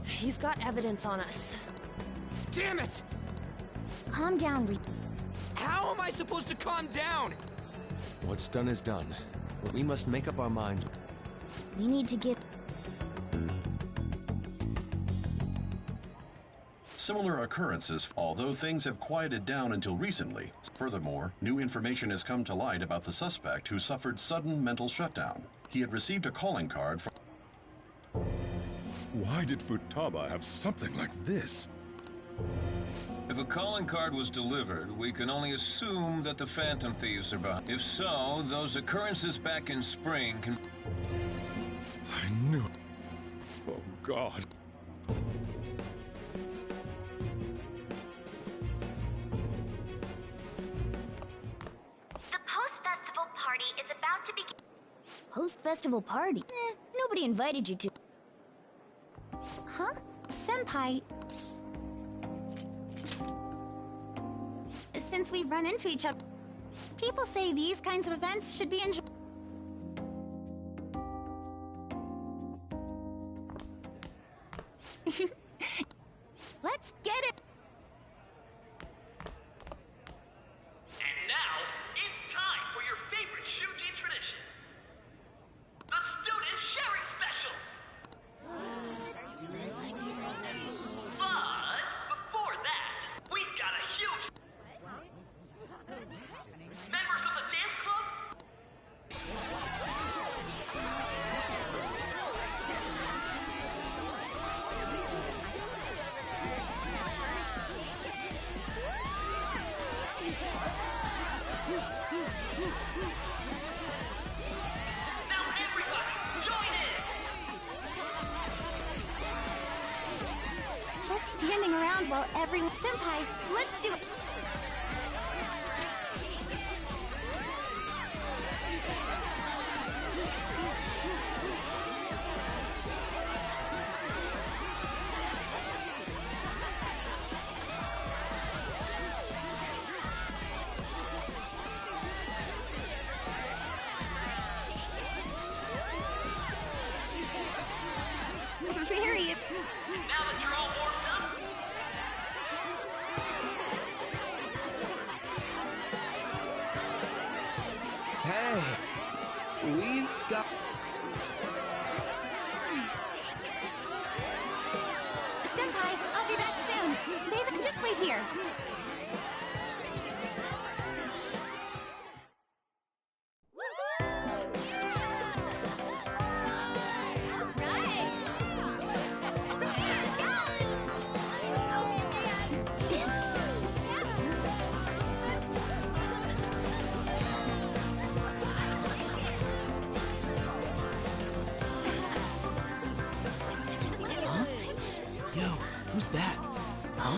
He's got evidence on us. Damn it! Calm down, How am I supposed to calm down? What's done is done. But we must make up our minds. We need to get... Similar occurrences, although things have quieted down until recently. Furthermore, new information has come to light about the suspect who suffered sudden mental shutdown. He had received a calling card from... Why did Futaba have something like this? If a calling card was delivered, we can only assume that the Phantom Thieves are behind. If so, those occurrences back in spring can... I knew... Oh, God. The post-festival party is about to begin. Post-festival party? Nobody invited you to... Huh? Senpai... Since we've run into each other... People say these kinds of events should be enjoyed. Let's get it! And now, it's time for your favorite Shuji tradition. The Student Sharing Special! But, before that, we've got a huge... Members of the dance club? Now everybody, join in! Just standing around while everyone... Senpai, let's do it! Very... Now that you're all warmed up, Hey, we've got... Senpai, I'll be back soon. David, just wait here. Yo, who's that? Huh?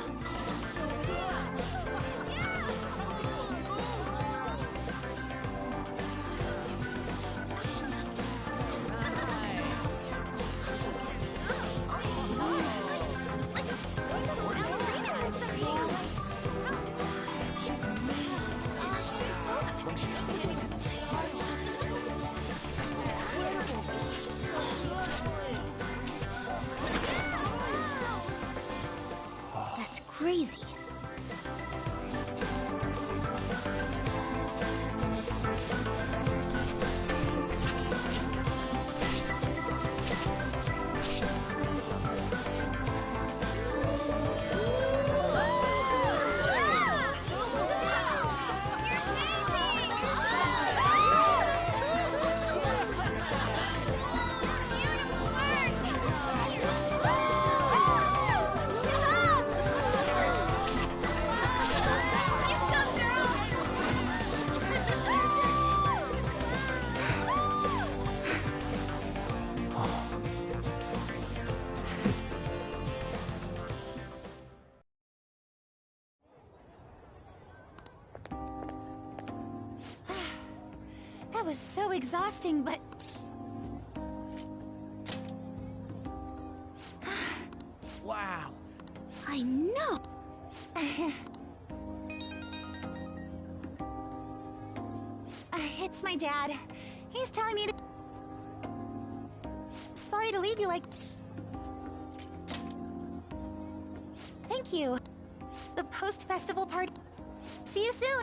That's crazy. That was so exhausting, but... Wow. I know! It's my dad. He's telling me to... Sorry to leave you like... Thank you. The post-festival party... See you soon!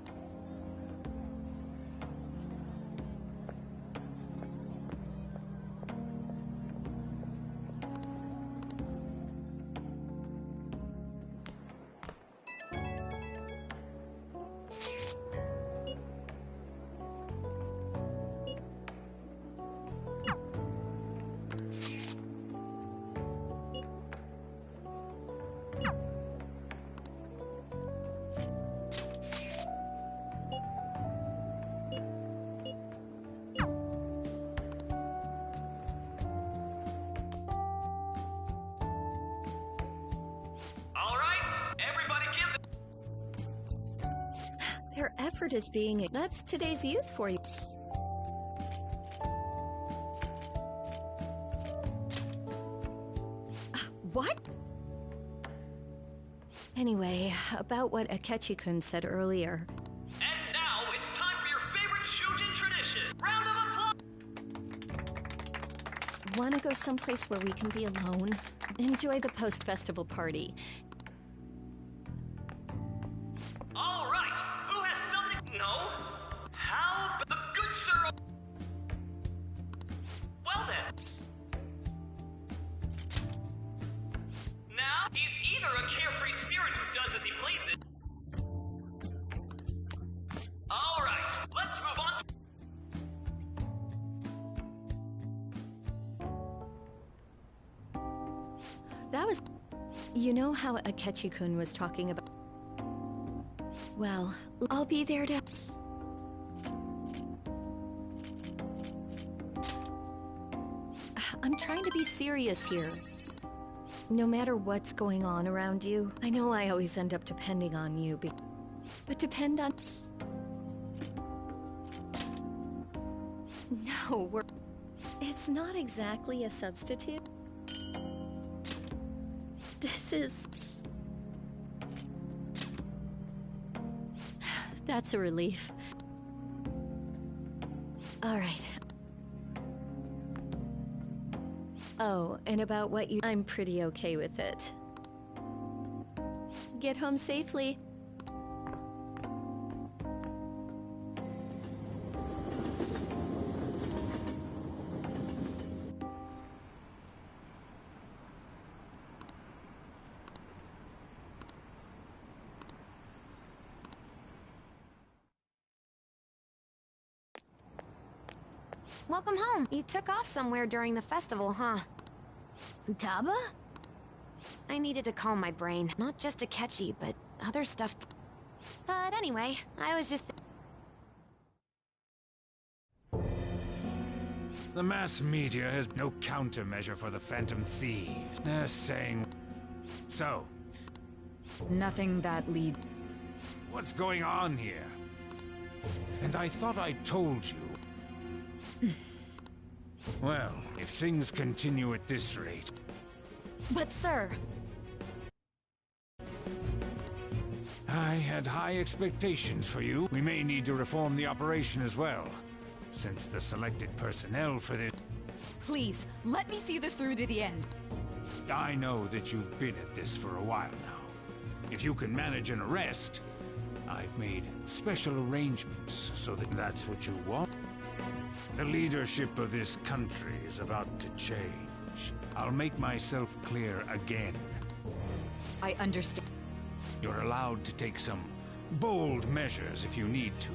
Their effort is being... That's today's youth for you. What? Anyway, about what Akechi-kun said earlier. and now it's time for your wanna go someplace where we can be alone? Enjoy the post-festival party. All right, who has something? No? How the good sir? Well then. Now, he's either a carefree spirit who does as he pleases. All right, let's move on to... That was... You know how Akechi-kun was talking about... Well, I'll be there to... I'm trying to be serious here. No matter what's going on around you, I know I always end up depending on you, but depend on... No, it's not exactly a substitute. This is... That's a relief. All right. Oh, and about what you... I'm pretty okay with it. Get home safely. Welcome home. You took off somewhere during the festival, huh? Futaba? I needed to calm my brain. Not just Akechi, but other stuff. But anyway, I was just... The mass media has no countermeasure for the Phantom Thieves. They're saying... So? Nothing that leads... What's going on here? And I thought I told you. Well, if things continue at this rate... But sir... I had high expectations for you. We may need to reform the operation as well, since the selected personnel for this... Please, let me see this through to the end. I know that you've been at this for a while now. If you can manage an arrest, I've made special arrangements so that that's what you want. The leadership of this country is about to change. I'll make myself clear again. I understand. You're allowed to take some bold measures if you need to.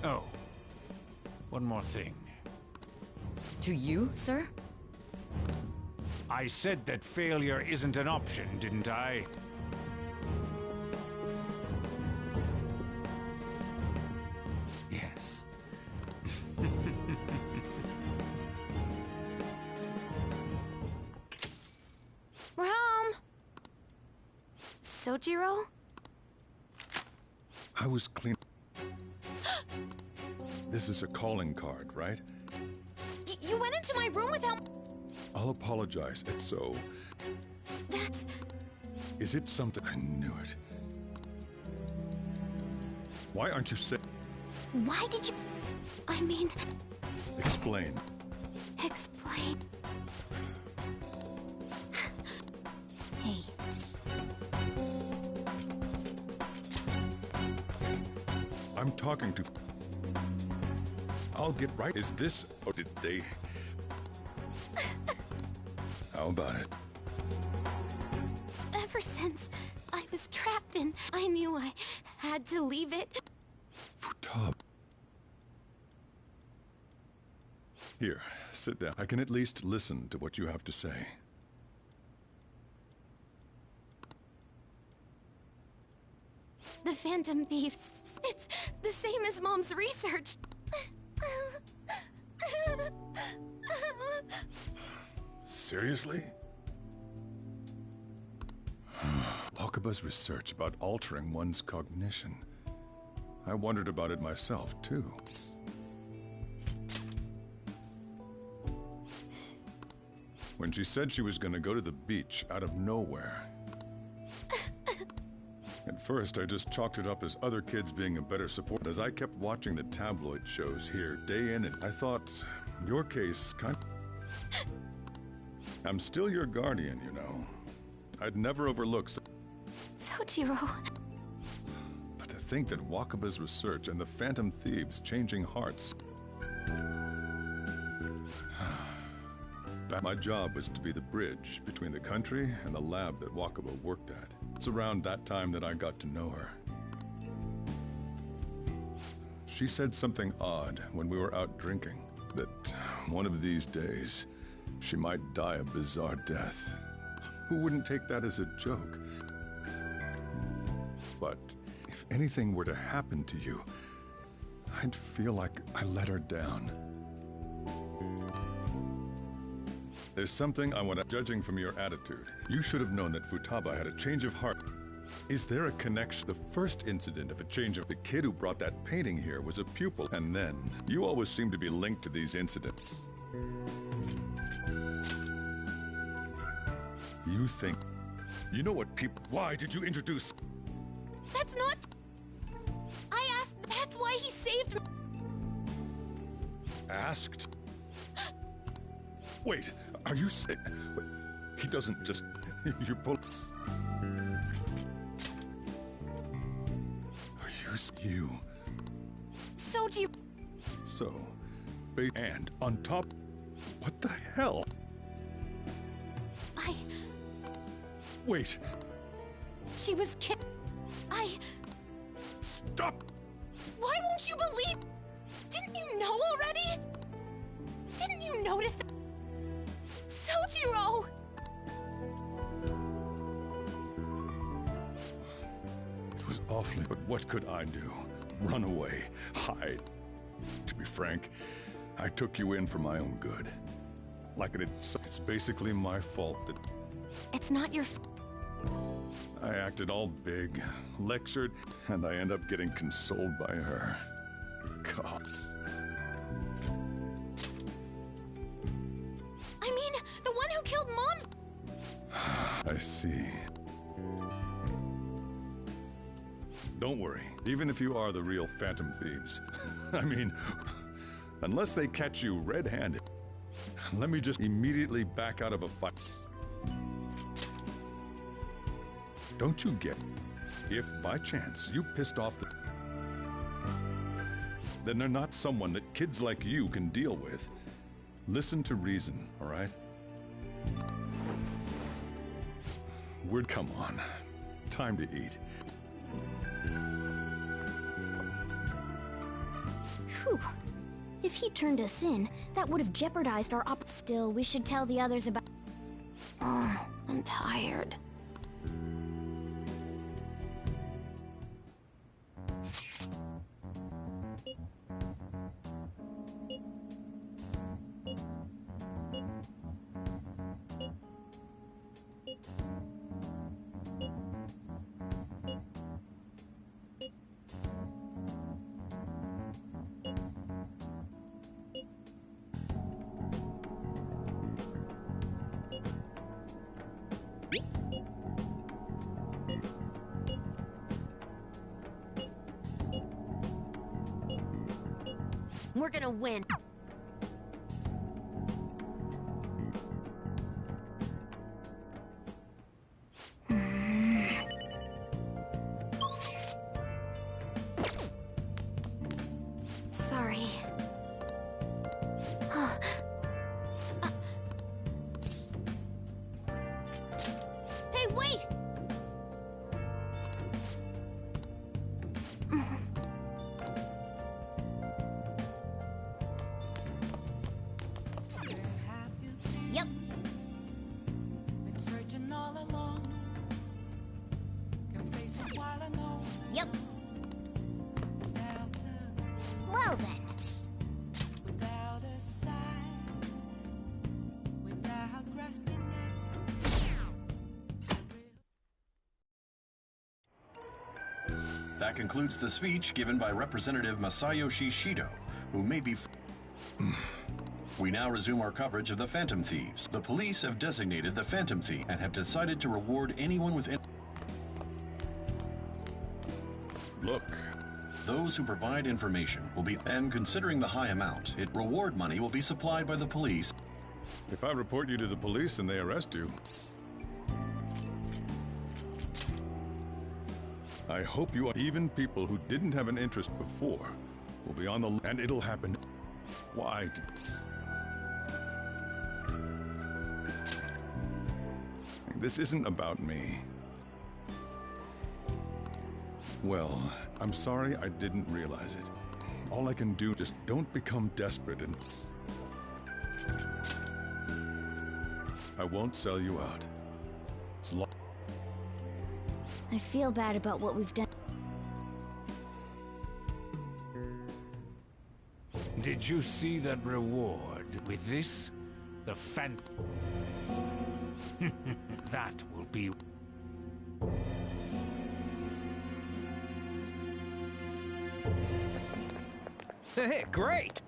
Oh, one more thing. To you, sir? I said that failure isn't an option, didn't I? Yes. We're home! Sojiro? I was clean. This is a calling card, right? You went into my room without... I'll apologize. It's so... That's... Is it something... I knew it. Why aren't you saying... Why did you... I mean... Explain. Explain. Hey. I'm talking to... I'll get right. Is this... Or did they... How about it? Ever since I was trapped and I knew I had to leave it. Futaba. Here, sit down. I can at least listen to what you have to say. The Phantom Thieves. It's the same as Mom's research. Seriously? Okaba's research about altering one's cognition. I wondered about it myself, too. When she said she was going to go to the beach out of nowhere. At first, I just chalked it up as other kids being a better support. As I kept watching the tabloid shows here, day in and I thought, your case kind of... I'm still your guardian, you know. I'd never overlook... Sojiro... But to think that Wakaba's research and the Phantom Thieves changing hearts... My job was to be the bridge between the country and the lab that Wakaba worked at. It's around that time that I got to know her. She said something odd when we were out drinking, that one of these days, she might die a bizarre death. Who wouldn't take that as a joke? But if anything were to happen to you, I'd feel like I let her down. There's something I want to... Judging from your attitude, you should have known that Futaba had a change of heart. Is there a connection? The first incident of a change of... The kid who brought that painting here was a pupil, and then you always seem to be linked to these incidents. You think... You know what people... Why did you introduce... That's not... I asked... That's why he saved me. Asked? Wait, are you sick? Wait, he doesn't just... You're pull... Are you... Soji... So... And on top... What the hell? Wait. She was Stop! Why won't you believe... Didn't you know already? Didn't you notice that... Sojiro! It was awfully, but what could I do? Run away, hide. To be frank, I took you in for my own good. Like it's basically my fault that... It's not your I acted all big, lectured, and I end up getting consoled by her. God. I mean, the one who killed Mom. I see. Don't worry, even if you are the real Phantom Thieves. I mean, unless they catch you red-handed, let me just immediately back out of a fight. Don't you get it? If, by chance, you pissed off the... Then they're not someone that kids like you can deal with. Listen to reason, all right? Come on. Time to eat. Whew. If he turned us in, that would have jeopardized our Still, we should tell the others about... Oh, I'm tired. We're gonna win. Sorry. Hey, wait! Yep. Been searching all along. Can face it while alone. Yep. Without a, Well then. without a sign. Without grasping That concludes the speech given by Representative Masayoshi Shido, who may be... We now resume our coverage of the Phantom Thieves. The police have designated the Phantom Thief and have decided to reward anyone with... Look. Those who provide information will be, and considering the high amount, reward money will be supplied by the police. If I report you to the police and they arrest you, I hope you are even people who didn't have an interest before will be on the, and it'll happen. Why? This isn't about me. Well, I'm sorry I didn't realize it. All I can do, just don't become desperate and... I won't sell you out. I feel bad about what we've done. Did you see that reward? With this, the that will be... Hey, great!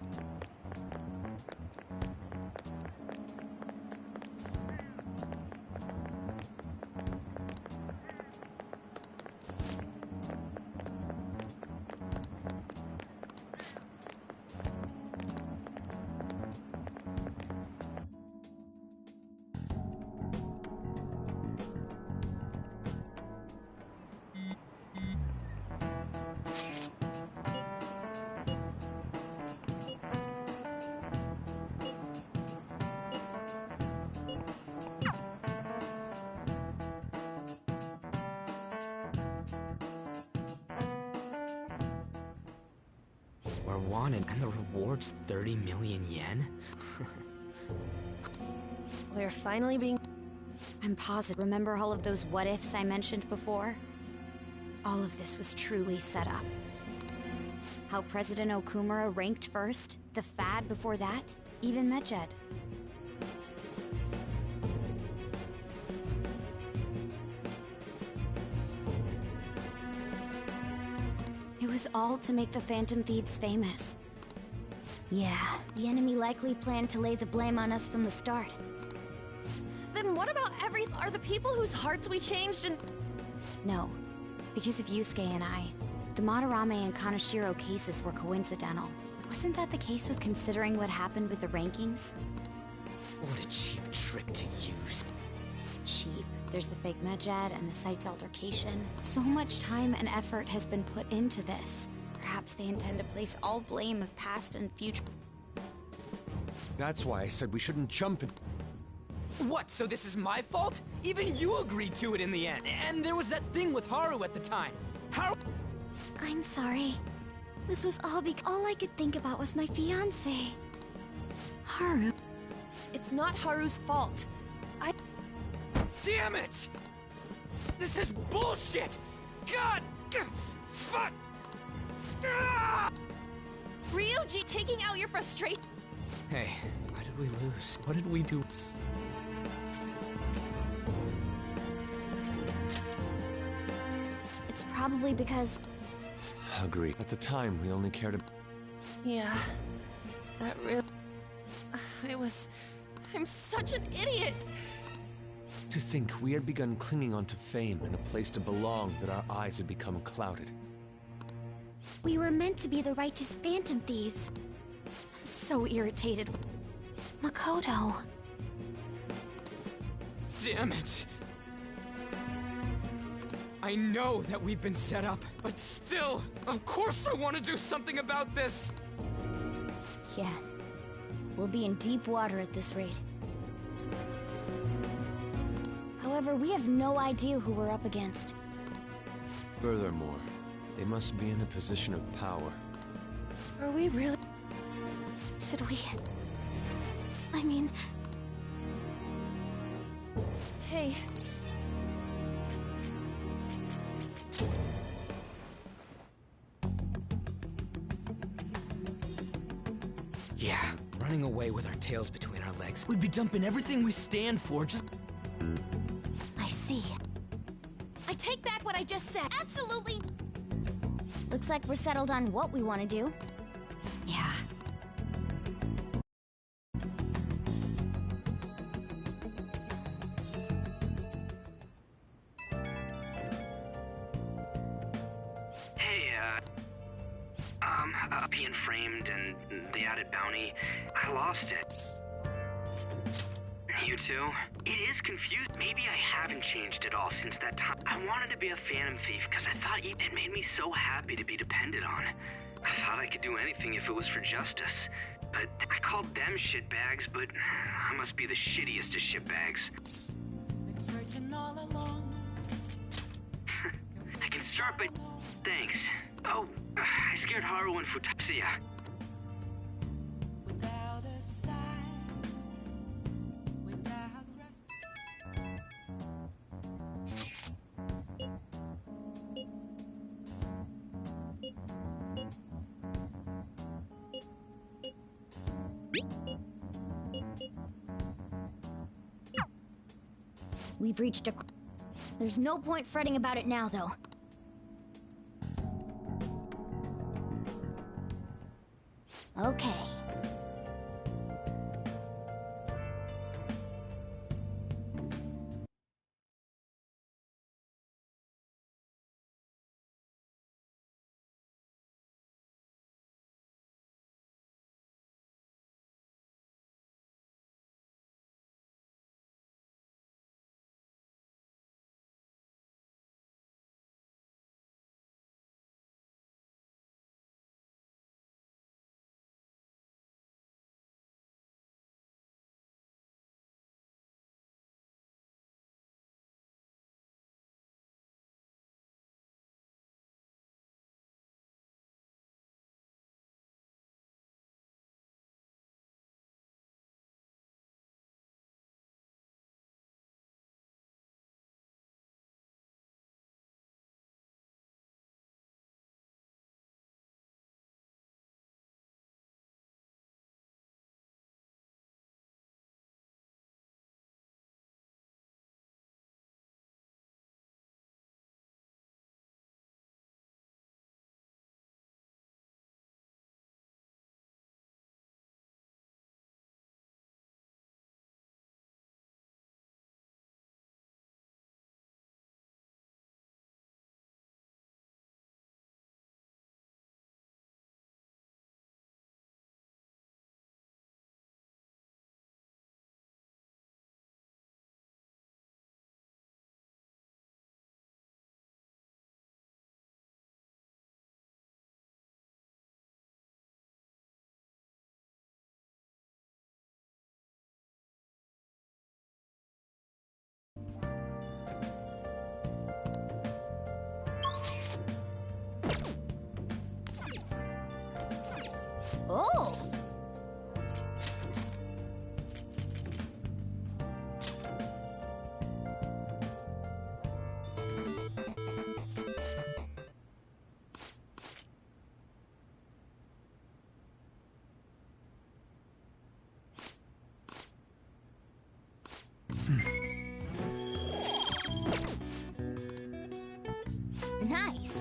We're wanted, and the reward's 30 million yen? We're finally being... I'm positive. Remember all of those what-ifs I mentioned before? All of this was truly set up. How President Okumura ranked first, the Fad before that, even Medjed. It was all to make the Phantom Thieves famous. Yeah, the enemy likely planned to lay the blame on us from the start. Then what about are the people whose hearts we changed and... No, because of Yusuke and I. The Madarame and Kaneshiro cases were coincidental. Wasn't that the case with considering what happened with the rankings? What a cheap trick to use. Cheap. There's the fake Medjed and the site's altercation. So much time and effort has been put into this. Perhaps they intend to place all blame of past and future... That's why I said we shouldn't jump in. What, so this is my fault? Even you agreed to it in the end. And there was that thing with Haru at the time. How... I'm sorry. This was all I could think about was my fiancé. Haru. It's not Haru's fault. Damn it! This is bullshit! God! Fuck! Ryuji, taking out your frustration... Hey, why did we lose? What did we do? It's probably because... Agreed. At the time, we only cared about... Yeah, that really... I'm such an idiot! To think we had begun clinging onto fame and a place to belong that our eyes had become clouded. We were meant to be the righteous Phantom Thieves. I'm so irritated. Makoto. Damn it! I know that we've been set up, but still, of course I want to do something about this! Yeah. We'll be in deep water at this rate. However, we have no idea who we're up against. Furthermore, they must be in a position of power. Are we really... Should we... I mean... Hey... Yeah, running away with our tails between our legs. We'd be dumping everything we stand for just... I see. I take back what I just said. Absolutely... Looks like we're settled on what we want to do. Yeah. Hey, being framed and the added bounty. I lost it. You too? It is confusing. Maybe I haven't changed at all since that time. I wanted to be a Phantom Thief because I thought it made me so happy to be depended on. I thought I could do anything if it was for justice. But I called them shitbags, but I must be the shittiest of shitbags. Been searching all along. I can start by... Thanks. Oh, I scared Haru and Futatsuya. Without a sign, without rest. We've reached a... There's no point fretting about it now, though. Okay. Oh! Nice.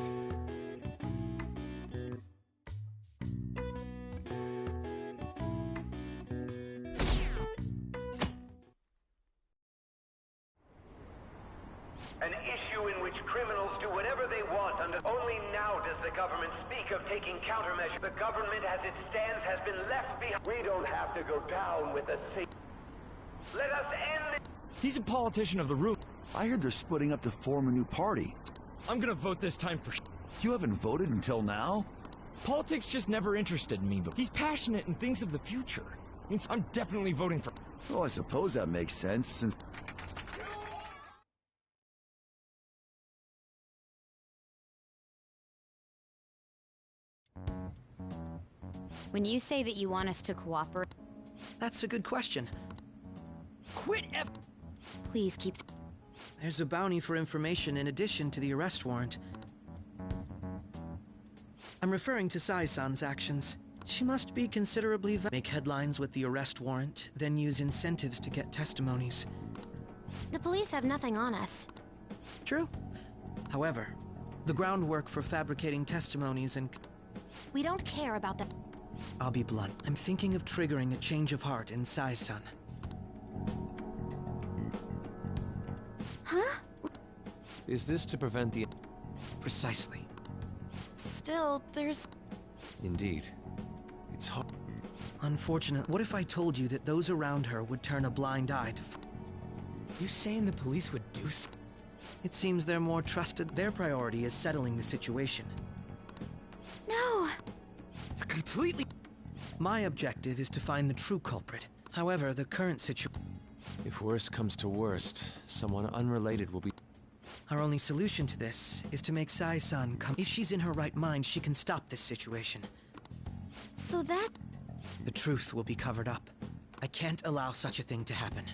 An issue in which criminals do whatever they want under... Only now does the government speak of taking countermeasures. The government as it stands has been left behind. We don't have to go down with the same... Let us end... He's a politician of the room. I heard they're splitting up to form a new party. I'm gonna vote this time for... You haven't voted until now? Politics just never interested me, but he's passionate and thinks of the future. I'm definitely voting for... Well, I suppose that makes sense, since... When you say that you want us to cooperate... That's a good question. Quit F... Please keep... There's a bounty for information in addition to the arrest warrant. I'm referring to Sai-san's actions. She must be considerably... Make headlines with the arrest warrant, then use incentives to get testimonies. The police have nothing on us. True. However, the groundwork for fabricating testimonies and... We don't care about that. I'll be blunt. I'm thinking of triggering a change of heart in Sai-san. Huh? Is this to prevent the... Precisely. Still, there's... Indeed. It's hard. Unfortunate. What if I told you that those around her would turn a blind eye to... You saying the police would do It seems they're more trusted. Their priority is settling the situation. No! They're completely... My objective is to find the true culprit. However, the current situation... If worst comes to worst, someone unrelated will be... Our only solution to this is to make Sai-san come. If she's in her right mind, she can stop this situation. So that... The truth will be covered up. I can't allow such a thing to happen.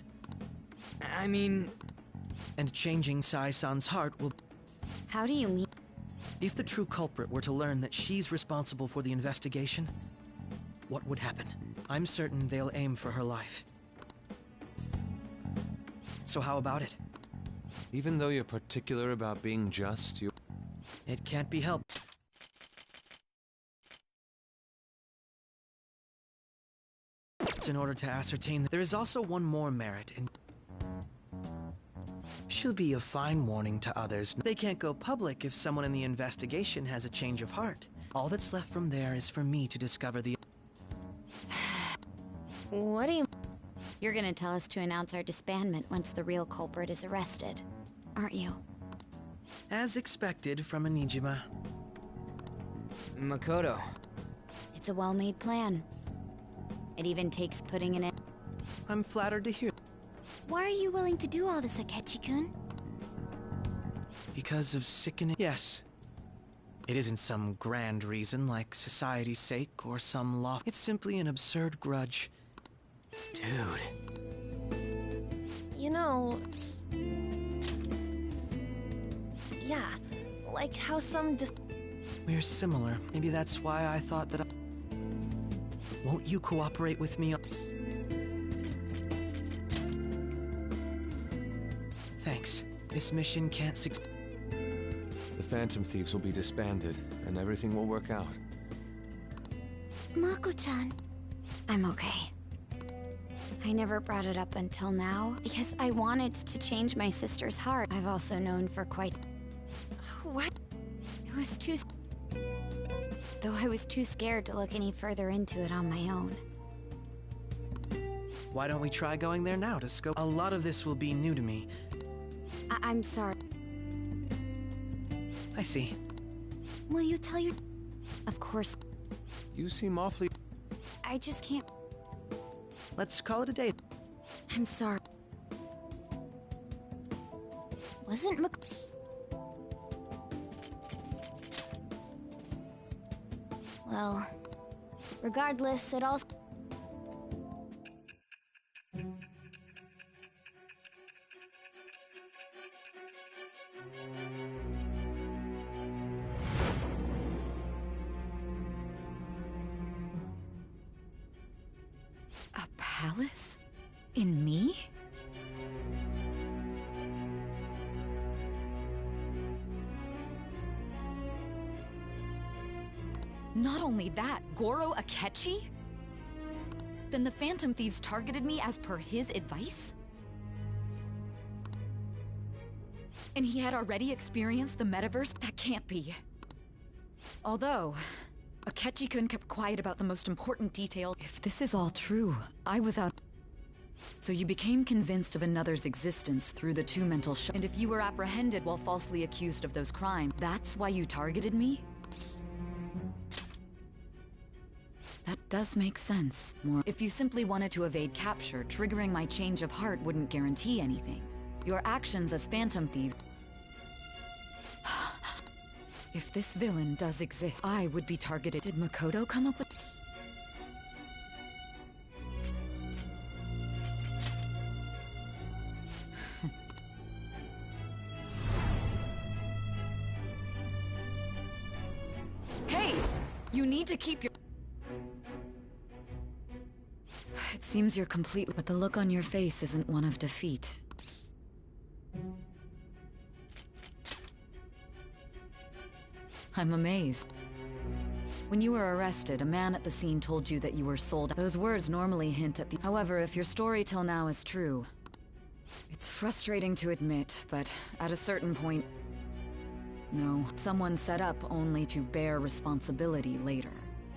I mean... And changing Sai-san's heart will... How do you mean? If the true culprit were to learn that she's responsible for the investigation, what would happen? I'm certain they'll aim for her life. So how about it? Even though you're particular about being just, you... It can't be helped. In order to ascertain that there is also one more merit in... She'll be a fine warning to others. They can't go public if someone in the investigation has a change of heart. All that's left from there is for me to discover the... What do you... You're gonna tell us to announce our disbandment once the real culprit is arrested, aren't you? As expected from a Nijima. Makoto. It's a well-made plan. It even takes putting in it. I'm flattered to hear. Why are you willing to do all this, Akechi-kun? Because of sickening... Yes. It isn't some grand reason like society's sake or some law. It's simply an absurd grudge. Dude. You know... Yeah, like how some We're similar. Maybe that's why I thought that Won't you cooperate with me on... Thanks. This mission can't succeed. The Phantom Thieves will be disbanded, and everything will work out. Mako-chan. I'm okay. I never brought it up until now, because I wanted to change my sister's heart. I've also known for quite... What? It was too... Though I was too scared to look any further into it on my own. Why don't we try going there now to scope? A lot of this will be new to me. I'm sorry. I see. Will you tell your... Of course. You seem awfully... I just can't... Let's call it a day. I'm sorry. Wasn't Well, regardless, it all... A palace? In me? Not only that, Goro Akechi? Then the Phantom Thieves targeted me as per his advice? And he had already experienced the metaverse? That can't be. Although, Akechi-kun kept quiet about the most important detail. If this is all true, I was out. So you became convinced of another's existence through the two mental and if you were apprehended while falsely accused of those crimes, that's why you targeted me? That does make sense. More if you simply wanted to evade capture, triggering my change of heart wouldn't guarantee anything. Your actions as Phantom Thieves... If this villain does exist, I would be targeted. Did Makoto come up with... Hey! You need to keep your... It seems you're complete, but the look on your face isn't one of defeat. I'm amazed. When you were arrested, a man at the scene told you that you were sold. Those words normally hint at the... However, if your story till now is true, it's frustrating to admit, but at a certain point... No, someone set up only to bear responsibility later.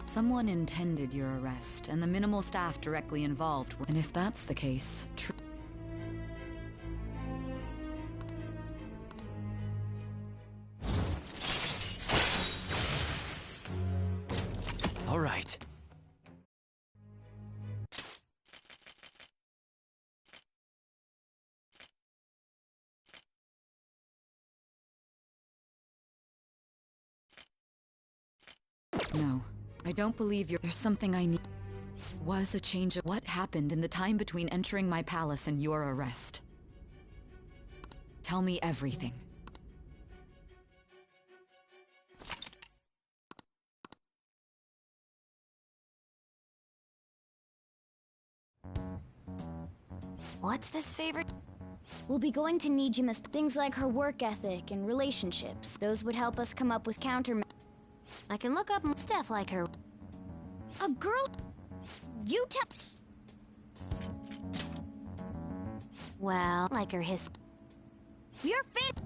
Someone intended your arrest, and the minimal staff directly involved. And if that's the case, All right. No, I don't believe you're— There's something I need. Was a change of— What happened in the time between entering my palace and your arrest? Tell me everything. What's this favorite? We'll be going to Nijima's things like her work ethic and relationships. Those would help us come up with counter. I can look up stuff like her. A girl? You tell. Well, like her You're fit.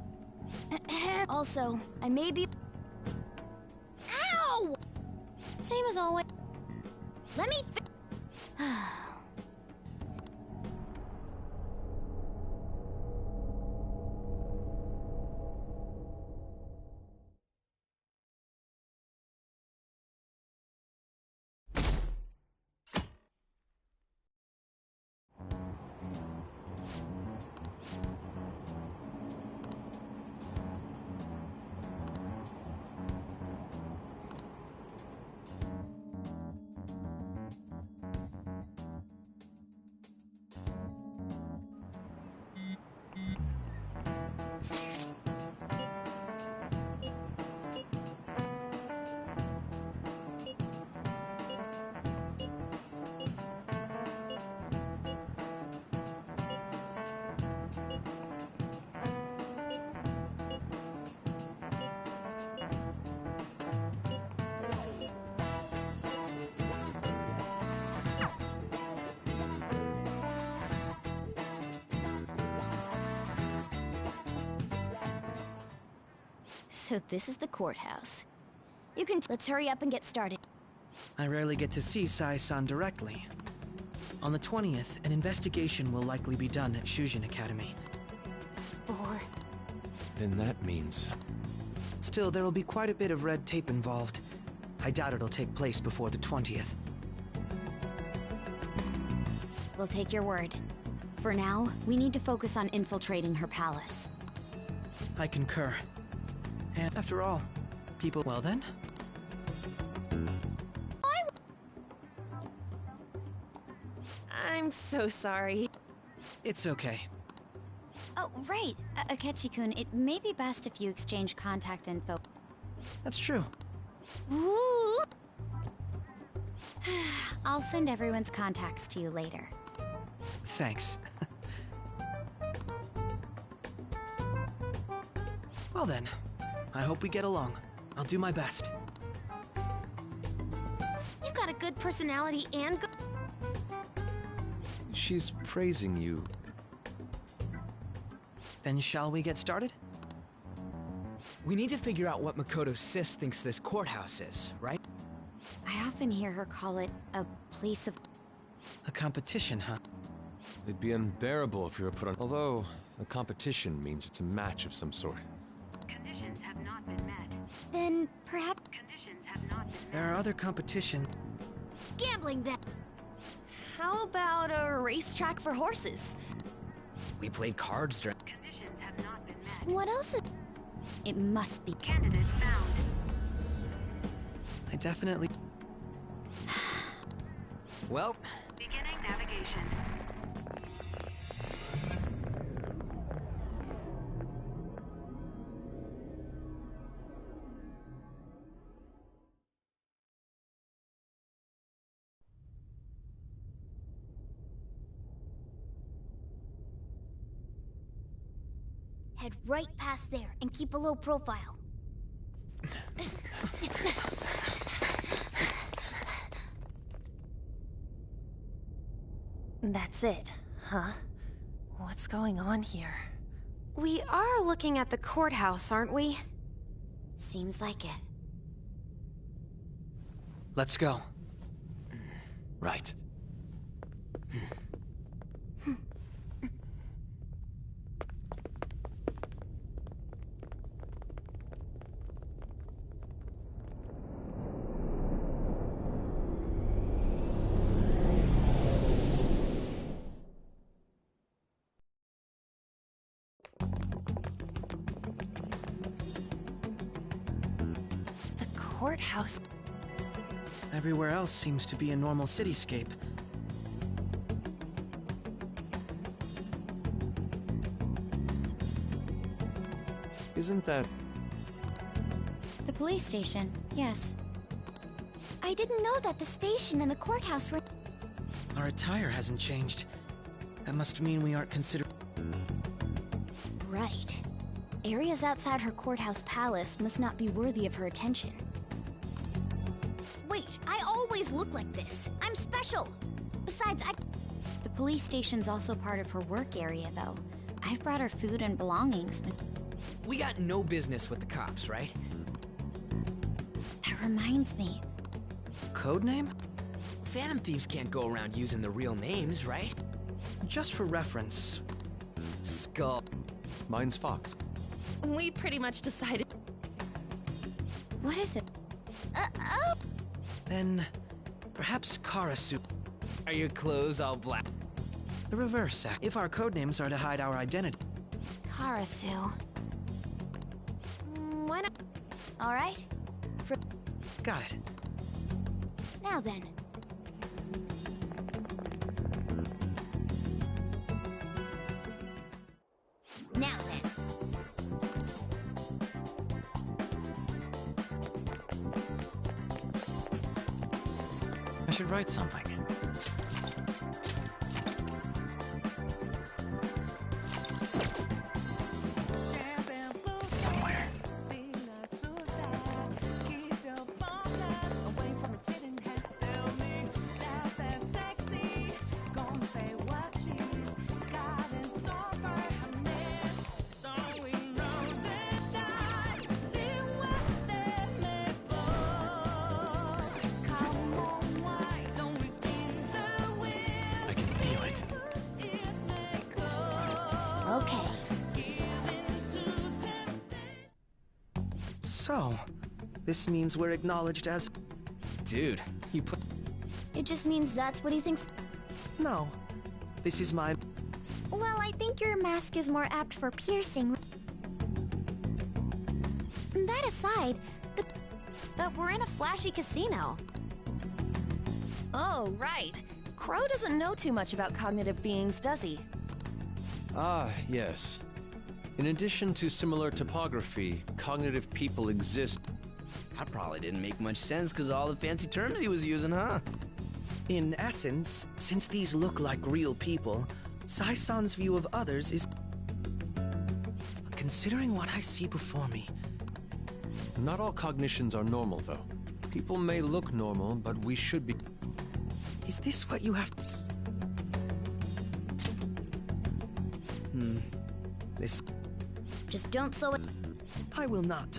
Also, I may be. Ow! Same as always. Let me. So this is the courthouse. You can. Let's hurry up and get started. I rarely get to see Sai-san directly. On the 20th, an investigation will likely be done at Shujin Academy. Or... Then that means... Still, there will be quite a bit of red tape involved. I doubt it'll take place before the 20th. We'll take your word. For now, we need to focus on infiltrating her palace. I concur. And after all, people... Well then? I'm so sorry. It's okay. Oh, right. Akechi-kun, it may be best if you exchange contact info. That's true. Ooh. I'll send everyone's contacts to you later. Thanks. Well then, I hope we get along. I'll do my best. You've got a good personality and good... She's praising you. Then shall we get started? We need to figure out what Makoto's sis thinks this courthouse is, right? I often hear her call it a place of... A competition, huh? It'd be unbearable if you were put on... Although, a competition means it's a match of some sort. Conditions have not been met. Then perhaps... Conditions have not been met. There are other competitions. Gambling then. How about a racetrack for horses? We played cards during... Conditions have not been met. What else is... It must be... Candidate found. I definitely... Well... Beginning navigation. Head right past there and keep a low profile. That's it, huh? What's going on here? We are looking at the courthouse, aren't we? Seems like it. Let's go. Right. The courthouse. Everywhere else seems to be a normal cityscape. Isn't that... The police station, yes. I didn't know that the station and the courthouse were... Our attire hasn't changed. That must mean we aren't considered... Right. Areas outside her courthouse palace must not be worthy of her attention. Wait, I always look like this. I'm special. Besides, The police station's also part of her work area, though. I've brought her food and belongings, but... We got no business with the cops, right? That reminds me. Codename? Phantom thieves can't go around using the real names, right? Just for reference. Skull. Mine's Fox. We pretty much decided. What is it? Then... perhaps Karasu. Are your clothes all black? The reverse, if our codenames are to hide our identity. Karasu. Why not? All right. Got it. Now then. Now then. I should write something. Somewhere. I can feel it. Okay. So, this means we're acknowledged as... Dude, you put... It just means that's what he thinks. No. This is my... Well, I think your mask is more apt for piercing. That aside, But we're in a flashy casino. Oh, right. Crow doesn't know too much about cognitive beings, does he? Ah, yes. In addition to similar topography, cognitive people exist. That probably didn't make much sense because all the fancy terms he was using, huh? In essence, since these look like real people, Sai-san's view of others is... Considering what I see before me... Not all cognitions are normal, though. People may look normal, but we should be... Is this what you have... This... just don't slow it. I will not.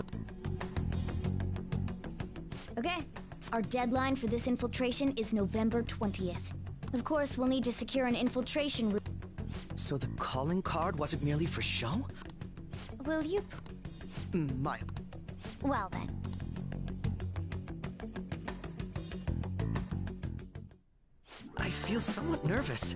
Okay. Our deadline for this infiltration is November 20th. Of course, we'll need to secure an infiltration route. So the calling card wasn't merely for show? Will you... My... Well then. I feel somewhat nervous.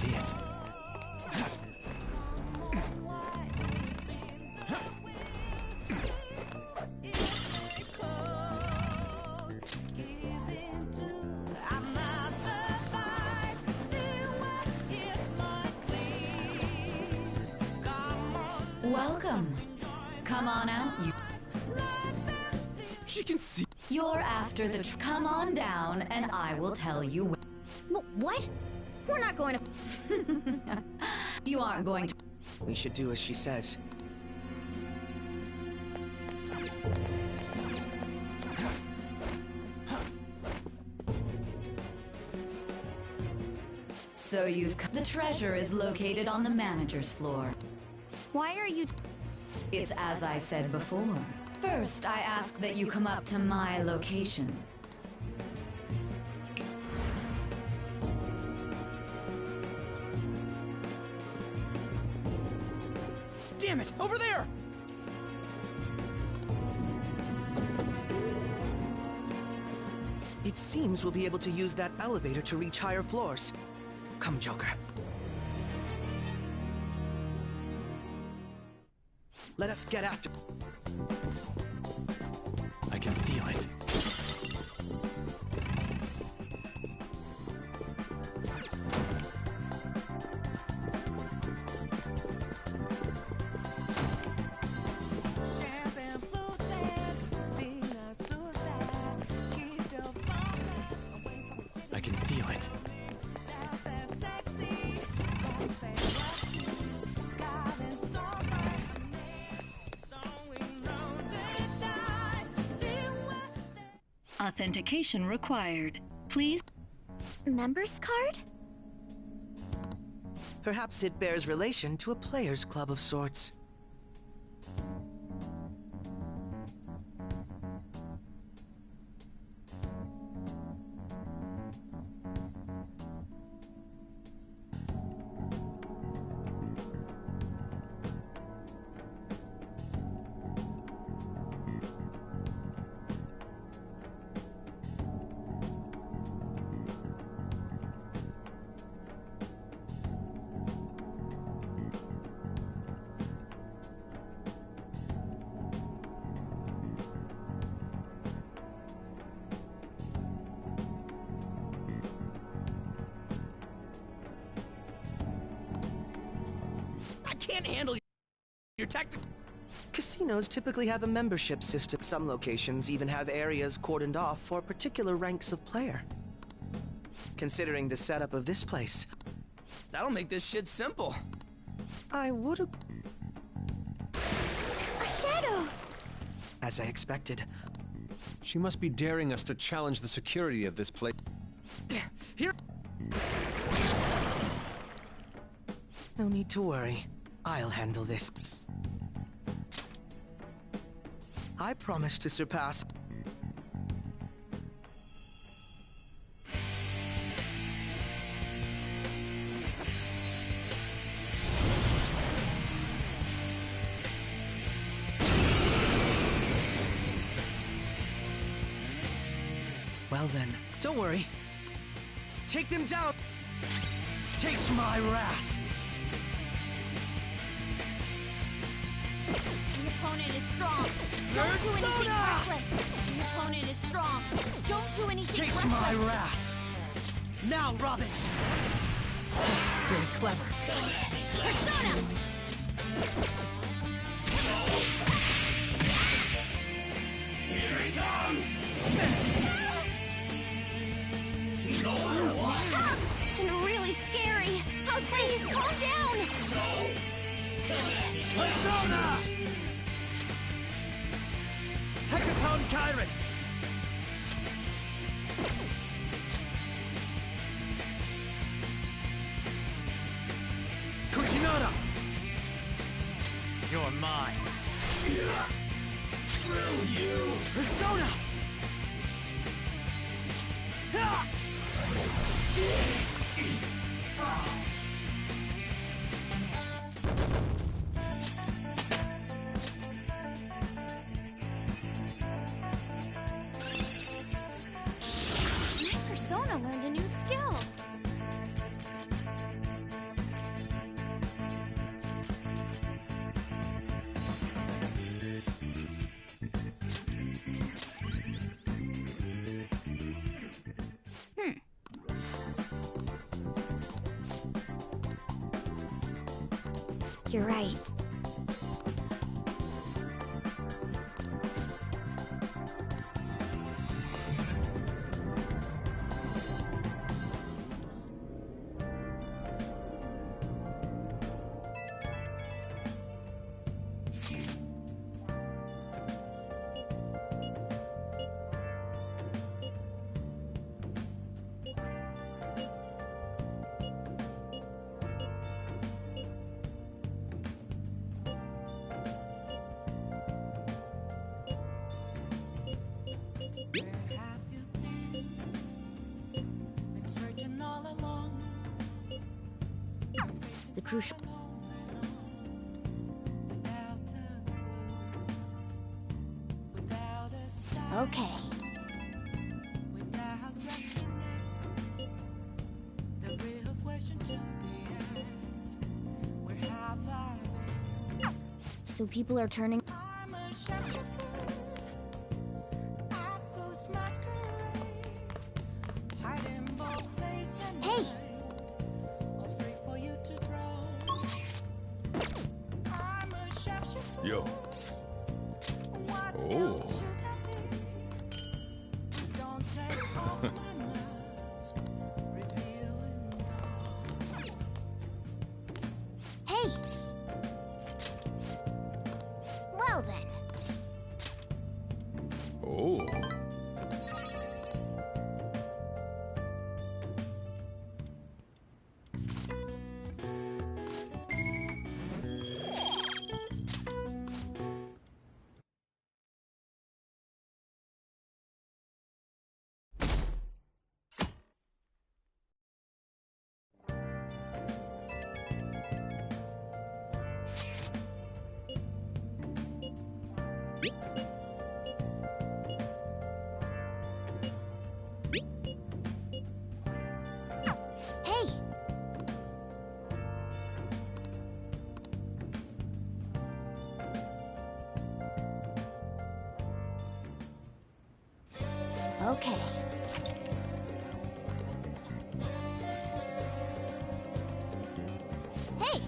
see it. Welcome. Come on out, you. She can see. You're after the. Come on down, and I will tell you. What? We're not going to. You aren't going to. We should do as she says. So you've. The treasure is located on the manager's floor. Why are you... It's as I said before. First, I ask that you come up to my location. Damn it! Over there! It seems we'll be able to use that elevator to reach higher floors. Come, Joker. Let us get after... I can feel it. I can feel it. Authentication required. Please. Member's card? Perhaps it bears relation to a players' club of sorts. Can't handle your tactic. Casinos typically have a membership system. Some locations even have areas cordoned off for particular ranks of player. Considering the setup of this place, That'll make this shit simple. I would've... A shadow! As I expected. She must be daring us to challenge the security of this place. Here. No need to worry. I'll handle this. I promise to surpass... Well then, don't worry. Take them down! Taste my wrath! The opponent is strong. Don't do anything reckless. The opponent is strong. Don't do anything Taste reckless. my wrath! Now, Robin! Very clever. Persona! Here he comes! And really scary. Please, calm down. Persona! Hecaton Kairos! Kushinada! You're mine. Screw you! Persona! My persona learned a new skill. You're right. The crucial. Okay. So people are turning. Hey! Yo. Oh. Hey! Well then. Oh. Hey! Okay. Hey!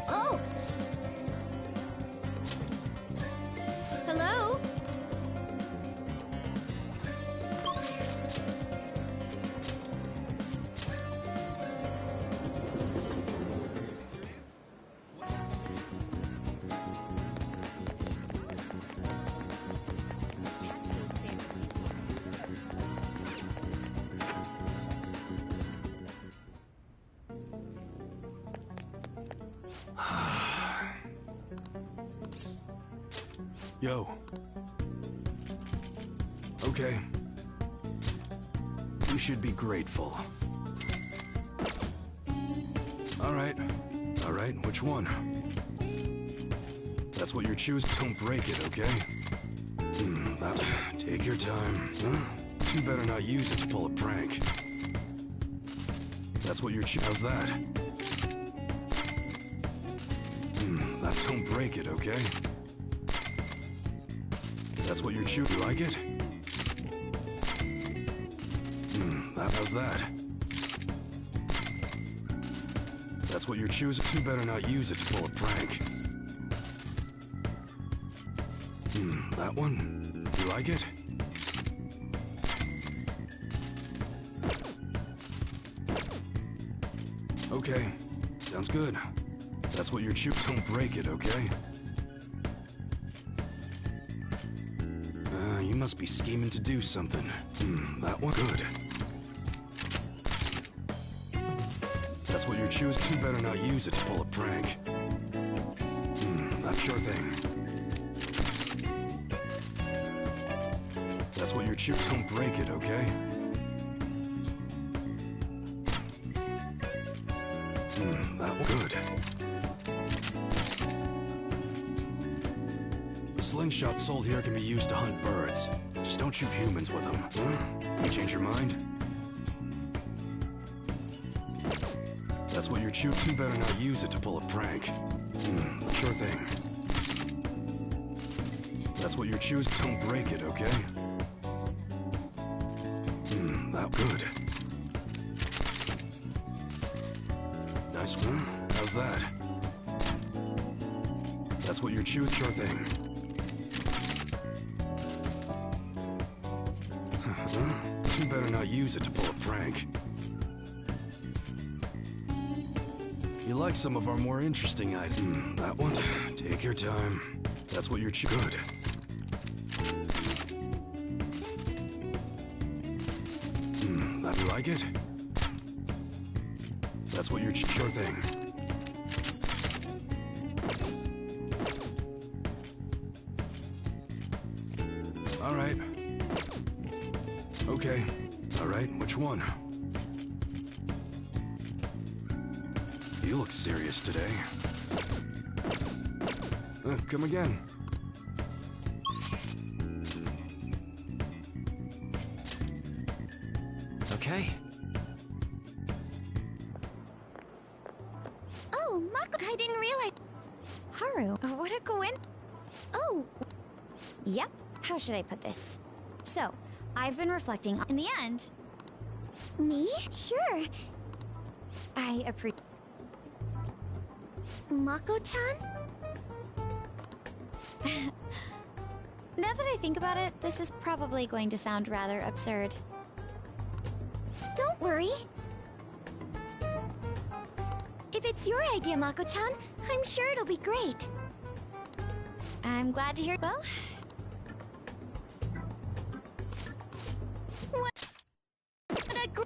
Oh! Hello? Yo. Okay. You should be grateful. Alright. Alright, which one? That's what you're choosing. Don't break it, okay? Take your time. Huh? You better not use it to pull a prank. That's what you're choosing. How's that? Don't break it, okay? That's what you're choosing. You like it? How's that? That's what you're choosing. You better not use it to pull a prank. That one? You like it? Okay. Sounds good. That's what you're choosing. Don't break it, okay? You must be scheming to do something. That one? Good. That's what you're choosing. You better not use it to pull a prank. That's sure thing. That's what you're choosing. Don't break it, okay? That one? Good. slingshot sold here can be used to hunt birds. Just don't shoot humans with them, huh? You change your mind? That's what you're choosing. You better not use it to pull a prank. Sure thing. That's what you're choosing. Don't break it, okay? That good. Nice one. How's that? That's what you're choosing. Sure thing. You better not use it to pull a prank. You like some of our more interesting items. That one. Take your time. That's what you're good. That you like it? That's what you're sure thing. All right. Okay. All right, which one? You look serious today. Come again. Okay. Oh, Mako, I didn't realize. Haru, what a coincidence. Oh. Yep. How should I put this? So, I've been reflecting on... In the end... Me? Sure. I appreciate... Mako-chan? Now that I think about it, this is probably going to sound rather absurd. Don't worry. If it's your idea, Mako-chan, I'm sure it'll be great. I'm glad to hear... Well...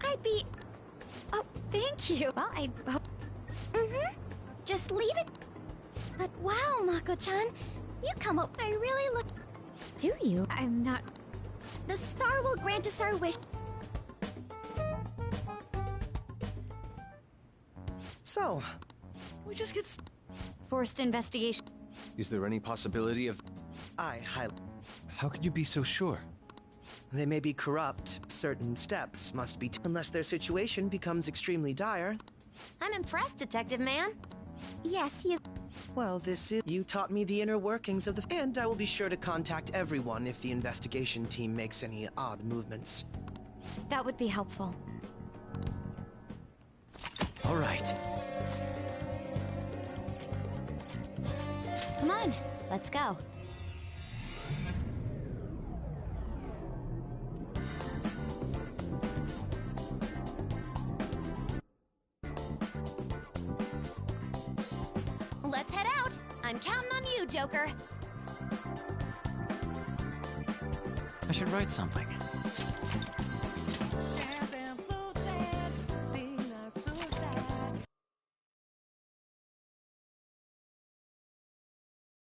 I'd be... Oh, thank you. Well, I hope... Just leave it. But wow, Mako-chan, you come up... I really look... Do you? I'm not... The star will grant us our wish. So, we just get... Forced investigation. Is there any possibility of... How could you be so sure? They may be corrupt. Certain steps must be... Unless their situation becomes extremely dire. I'm impressed, Detective Man. Yes, he is... Well, this is... You taught me the inner workings of the... And I will be sure to contact everyone if the investigation team makes any odd movements. That would be helpful. All right. Come on, let's go. Let's head out. I'm counting on you, Joker. I should write something.